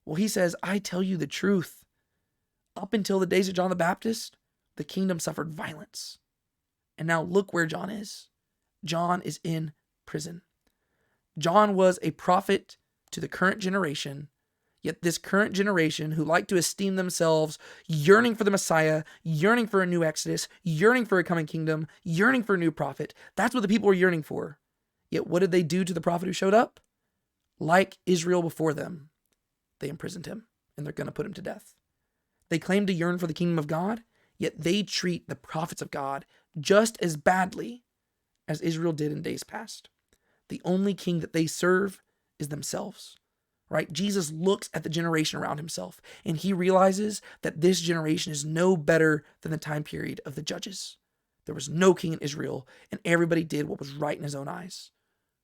Well, he says, I tell you the truth. Up until the days of John the Baptist, the kingdom suffered violence. And now look where John is. John is in prison. John was a prophet to the current generation, Yet this current generation who like to esteem themselves, yearning for the Messiah, yearning for a new Exodus, yearning for a coming kingdom, yearning for a new prophet, that's what the people were yearning for. Yet what did they do to the prophet who showed up? Like Israel before them, they imprisoned him, and they're going to put him to death. They claim to yearn for the kingdom of God, yet they treat the prophets of God just as badly as Israel did in days past. The only king that they serve is themselves. Right? Jesus looks at the generation around himself, and he realizes that this generation is no better than the time period of the judges. There was no king in Israel, and everybody did what was right in his own eyes.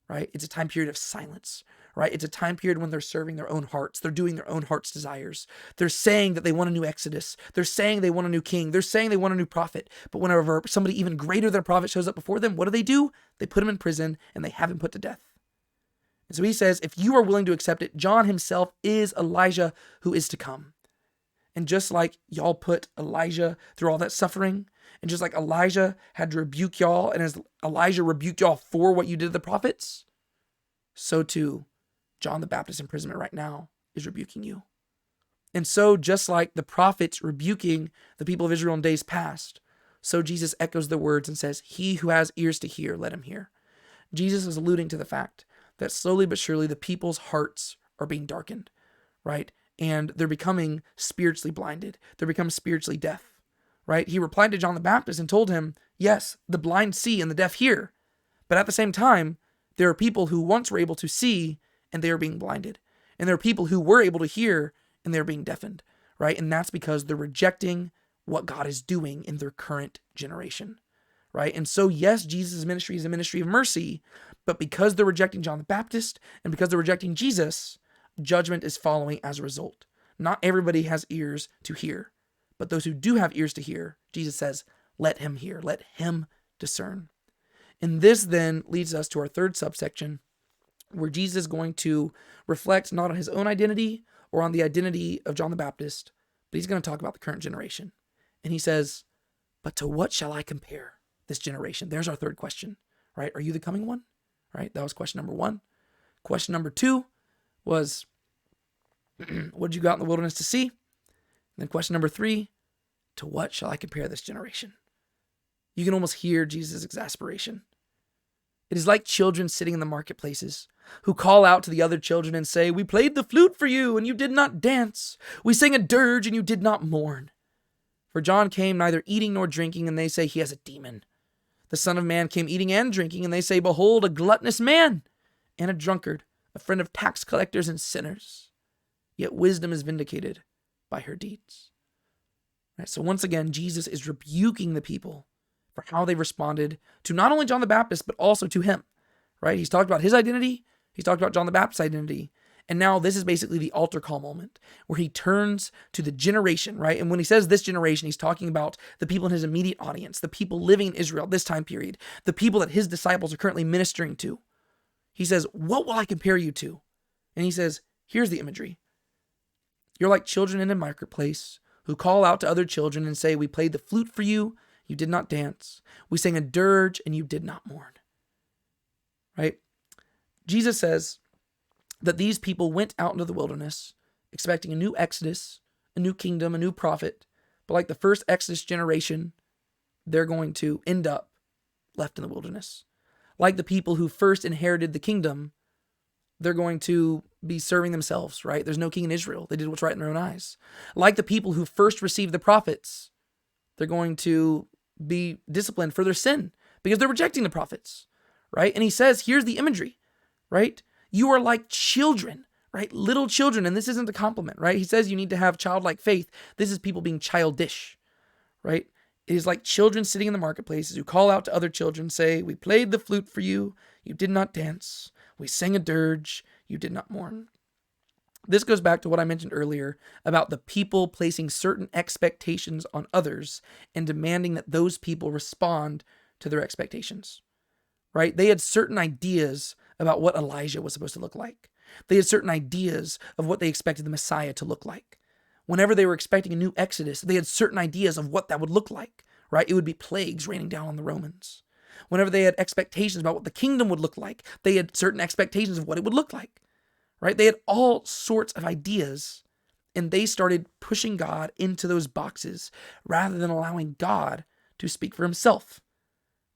Right? It's a time period of silence. Right? It's a time period when they're serving their own hearts. They're doing their own heart's desires. They're saying that they want a new Exodus. They're saying they want a new king. They're saying they want a new prophet. But whenever somebody even greater than a prophet shows up before them, what do? They put him in prison, and they have him put to death. And so he says, if you are willing to accept it, John himself is Elijah who is to come. And just like y'all put Elijah through all that suffering, and just like Elijah had to rebuke y'all, and as Elijah rebuked y'all for what you did to the prophets, so too, John the Baptist's imprisonment right now is rebuking you. And so just like the prophets rebuking the people of Israel in days past, so Jesus echoes the words and says, he who has ears to hear, let him hear. Jesus is alluding to the fact that slowly but surely the people's hearts are being darkened, right? And they're becoming spiritually blinded. They're becoming spiritually deaf, right? He replied to John the Baptist and told him, yes, the blind see and the deaf hear. But at the same time, there are people who once were able to see and they are being blinded. And there are people who were able to hear and they're being deafened, right? And that's because they're rejecting what God is doing in their current generation, right? And so, yes, Jesus' ministry is a ministry of mercy, but because they're rejecting John the Baptist and because they're rejecting Jesus, judgment is following as a result. Not everybody has ears to hear, but those who do have ears to hear, Jesus says, let him hear, let him discern. And this then leads us to our third subsection, where Jesus is going to reflect not on his own identity or on the identity of John the Baptist, but he's going to talk about the current generation. And he says, but to what shall I compare this generation? There's our third question, right? Are you the coming one? Right? That was question number 1. Question number 2 was, what did you go out in the wilderness to see? And then question number 3, to what shall I compare this generation? You can almost hear Jesus' exasperation. It is like children sitting in the marketplaces who call out to the other children and say, we played the flute for you and you did not dance. We sang a dirge and you did not mourn. For John came neither eating nor drinking, and they say he has a demon. The Son of Man came eating and drinking, and they say, behold, a gluttonous man and a drunkard, a friend of tax collectors and sinners. Yet wisdom is vindicated by her deeds. Right, so once again, Jesus is rebuking the people for how they responded to not only John the Baptist, but also to him. Right? He's talked about his identity. He's talked about John the Baptist's identity. And now this is basically the altar call moment where he turns to the generation, right? And when he says this generation, he's talking about the people in his immediate audience, the people living in Israel this time period, the people that his disciples are currently ministering to. He says, what will I compare you to? And he says, here's the imagery. You're like children in a marketplace who call out to other children and say, we played the flute for you, you did not dance. We sang a dirge and you did not mourn. Right? Jesus says that these people went out into the wilderness expecting a new Exodus, a new kingdom, a new prophet. But like the first Exodus generation, they're going to end up left in the wilderness. Like the people who first inherited the kingdom, they're going to be serving themselves, right? There's no king in Israel. They did what's right in their own eyes. Like the people who first received the prophets, they're going to be disciplined for their sin because they're rejecting the prophets, right? And he says, here's the imagery, right? You are like children, right? Little children. And this isn't a compliment, right? He says you need to have childlike faith. This is people being childish, right? It is like children sitting in the marketplaces who call out to other children, say, we played the flute for you, you did not dance. We sang a dirge, you did not mourn. This goes back to what I mentioned earlier about the people placing certain expectations on others and demanding that those people respond to their expectations, right? They had certain ideas about what Elijah was supposed to look like. They had certain ideas of what they expected the Messiah to look like. Whenever they were expecting a new Exodus, they had certain ideas of what that would look like, right? It would be plagues raining down on the Romans. Whenever they had expectations about what the kingdom would look like, they had certain expectations of what it would look like, right? They had all sorts of ideas, and they started pushing God into those boxes rather than allowing God to speak for himself,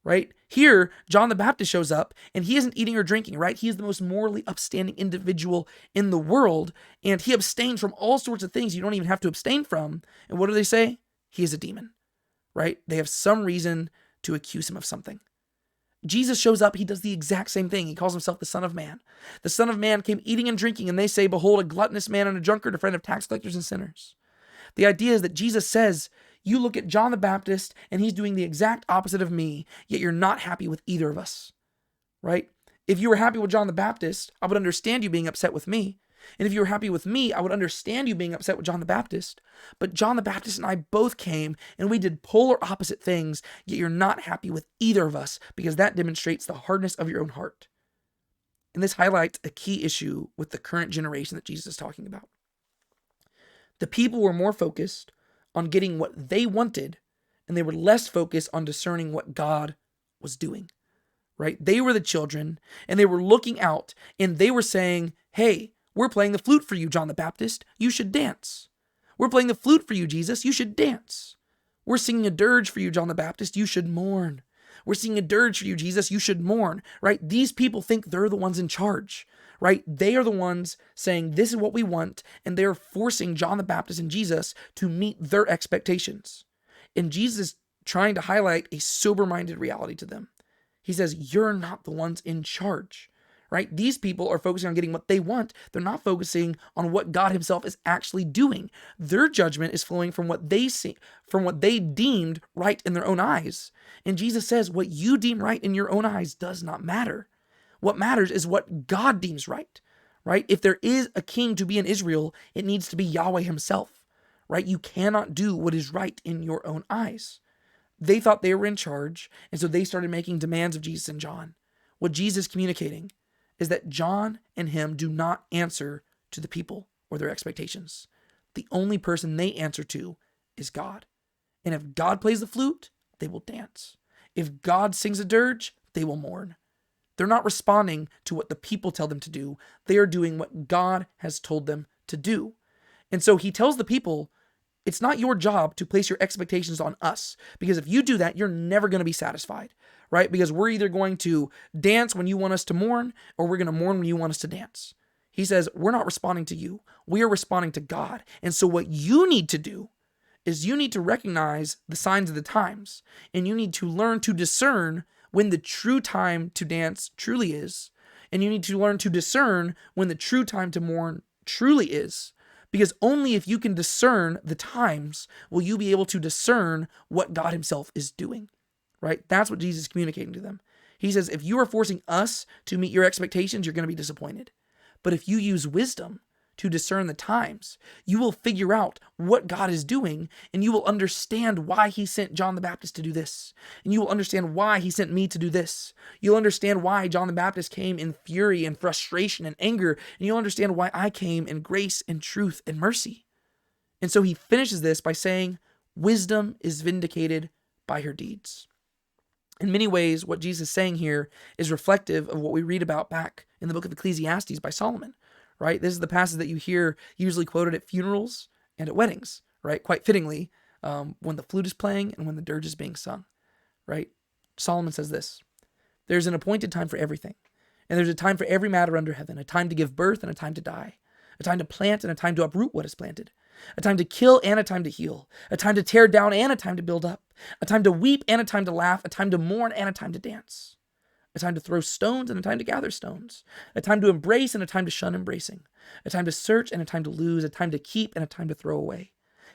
right? Here, John the Baptist shows up, and he isn't eating or drinking, right? He is the most morally upstanding individual in the world, and he abstains from all sorts of things you don't even have to abstain from. And what do they say? He is a demon, right? They have some reason to accuse him of something. Jesus shows up, he does the exact same thing. He calls himself the Son of Man. The Son of Man came eating and drinking, and they say, behold, a gluttonous man and a drunkard, a friend of tax collectors and sinners. The idea is that Jesus says, you look at John the Baptist, and he's doing the exact opposite of me, yet you're not happy with either of us, right? If you were happy with John the Baptist, I would understand you being upset with me. And if you were happy with me, I would understand you being upset with John the Baptist. But John the Baptist and I both came, and we did polar opposite things, yet you're not happy with either of us, because that demonstrates the hardness of your own heart. And this highlights a key issue with the current generation that Jesus is talking about. The people were more focused on getting what they wanted, and they were less focused on discerning what God was doing, right? They were the children, and they were looking out, and they were saying, hey, we're playing the flute for you, John the Baptist. You should dance. We're playing the flute for you, Jesus. You should dance. We're singing a dirge for you, John the Baptist. You should mourn. We're singing a dirge for you, Jesus. You should mourn, right? These people think they're the ones in charge, right? They are the ones saying, this is what we want, and they're forcing John the Baptist and Jesus to meet their expectations. And Jesus is trying to highlight a sober-minded reality to them. He says, you're not the ones in charge, right? These people are focusing on getting what they want. They're not focusing on what God himself is actually doing. Their judgment is flowing from what they see, from what they deemed right in their own eyes. And Jesus says, what you deem right in your own eyes does not matter. What matters is what God deems right, right? If there is a king to be in Israel, it needs to be Yahweh himself, right? You cannot do what is right in your own eyes. They thought they were in charge, and so they started making demands of Jesus and John. What Jesus is communicating is that John and him do not answer to the people or their expectations. The only person they answer to is God. And if God plays the flute, they will dance. If God sings a dirge, they will mourn. They're not responding to what the people tell them to do. They are doing what God has told them to do. And so he tells the people, it's not your job to place your expectations on us, because if you do that, you're never going to be satisfied, right? Because we're either going to dance when you want us to mourn, or we're going to mourn when you want us to dance. He says, we're not responding to you. We are responding to God. And so what you need to do is you need to recognize the signs of the times, and you need to learn to discern when the true time to dance truly is, and you need to learn to discern when the true time to mourn truly is. Because only if you can discern the times will you be able to discern what God himself is doing, right? That's what Jesus is communicating to them. He says, if you are forcing us to meet your expectations, you're going to be disappointed. But if you use wisdom to discern the times, you will figure out what God is doing, and you will understand why he sent John the Baptist to do this. And you will understand why he sent me to do this. You'll understand why John the Baptist came in fury and frustration and anger, and you'll understand why I came in grace and truth and mercy. And so he finishes this by saying, wisdom is vindicated by her deeds. In many ways, what Jesus is saying here is reflective of what we read about back in the book of Ecclesiastes by Solomon. Right? This is the passage that you hear usually quoted at funerals and at weddings, right? Quite fittingly, when the flute is playing and when the dirge is being sung, right? Solomon says this, there's an appointed time for everything, and there's a time for every matter under heaven, a time to give birth and a time to die, a time to plant and a time to uproot what is planted, a time to kill and a time to heal, a time to tear down and a time to build up, a time to weep and a time to laugh, a time to mourn and a time to dance. A time to throw stones and a time to gather stones, a time to embrace and a time to shun embracing, a time to search and a time to lose, a time to keep and a time to throw away,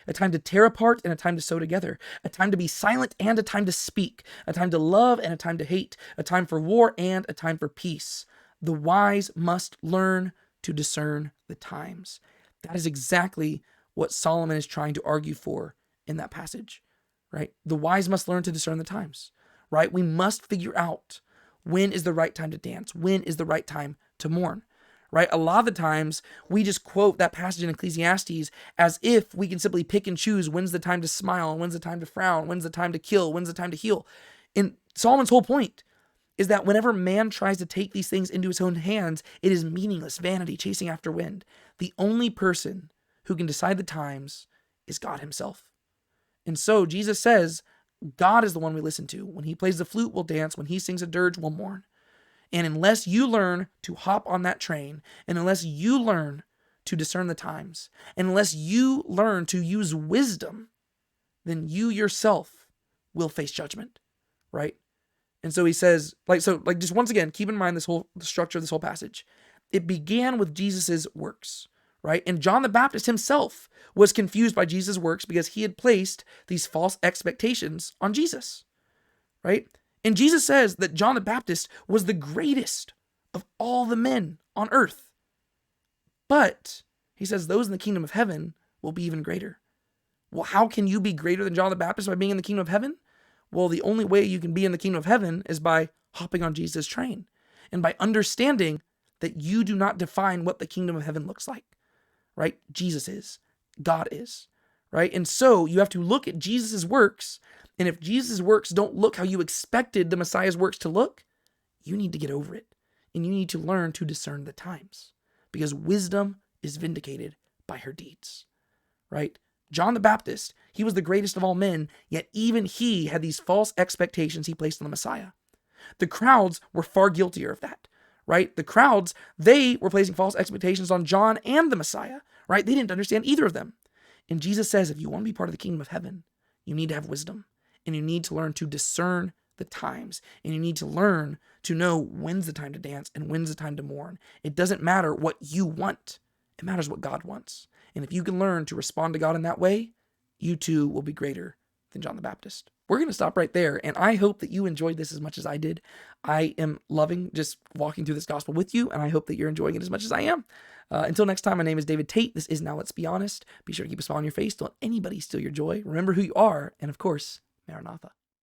a time to tear apart and a time to sew together, a time to be silent and a time to speak, a time to love and a time to hate, a time for war and a time for peace. The wise must learn to discern the times. That is exactly what Solomon is trying to argue for in that passage, right? The wise must learn to discern the times, right? We must figure out when is the right time to dance? When is the right time to mourn? Right? A lot of the times we just quote that passage in Ecclesiastes as if we can simply pick and choose when's the time to smile, when's the time to frown, when's the time to kill, when's the time to heal. And Solomon's whole point is that whenever man tries to take these things into his own hands, it is meaningless, vanity, chasing after wind. The only person who can decide the times is God himself. And so Jesus says, God is the one we listen to. When he plays the flute, we'll dance. When he sings a dirge, we'll mourn. And unless you learn to hop on that train, and unless you learn to discern the times, and unless you learn to use wisdom, then you yourself will face judgment, right? And so he says, just once again, keep in mind the structure of this whole passage. It began with Jesus's works, right? And John the Baptist himself was confused by Jesus' works because he had placed these false expectations on Jesus, right? And Jesus says that John the Baptist was the greatest of all the men on earth. But he says those in the kingdom of heaven will be even greater. Well, how can you be greater than John the Baptist by being in the kingdom of heaven? Well, the only way you can be in the kingdom of heaven is by hopping on Jesus' train and by understanding that you do not define what the kingdom of heaven looks like, right? Jesus is. God is, right? And so you have to look at Jesus' works, and if Jesus' works don't look how you expected the Messiah's works to look, you need to get over it, and you need to learn to discern the times, because wisdom is vindicated by her deeds, right? John the Baptist, he was the greatest of all men, yet even he had these false expectations he placed on the Messiah. The crowds were far guiltier of that, right? The crowds, they were placing false expectations on John and the Messiah, right? They didn't understand either of them. And Jesus says, if you want to be part of the kingdom of heaven, you need to have wisdom, and you need to learn to discern the times, and you need to learn to know when's the time to dance and when's the time to mourn. It doesn't matter what you want. It matters what God wants. And if you can learn to respond to God in that way, you too will be greater than John the Baptist. We're going to stop right there, and I hope that you enjoyed this as much as I did. I am loving just walking through this gospel with you, and I hope that you're enjoying it as much as I am. Until next time, my name is David Tate. This is Now Let's Be Honest. Be sure to keep a smile on your face. Don't let anybody steal your joy. Remember who you are, and of course, Maranatha.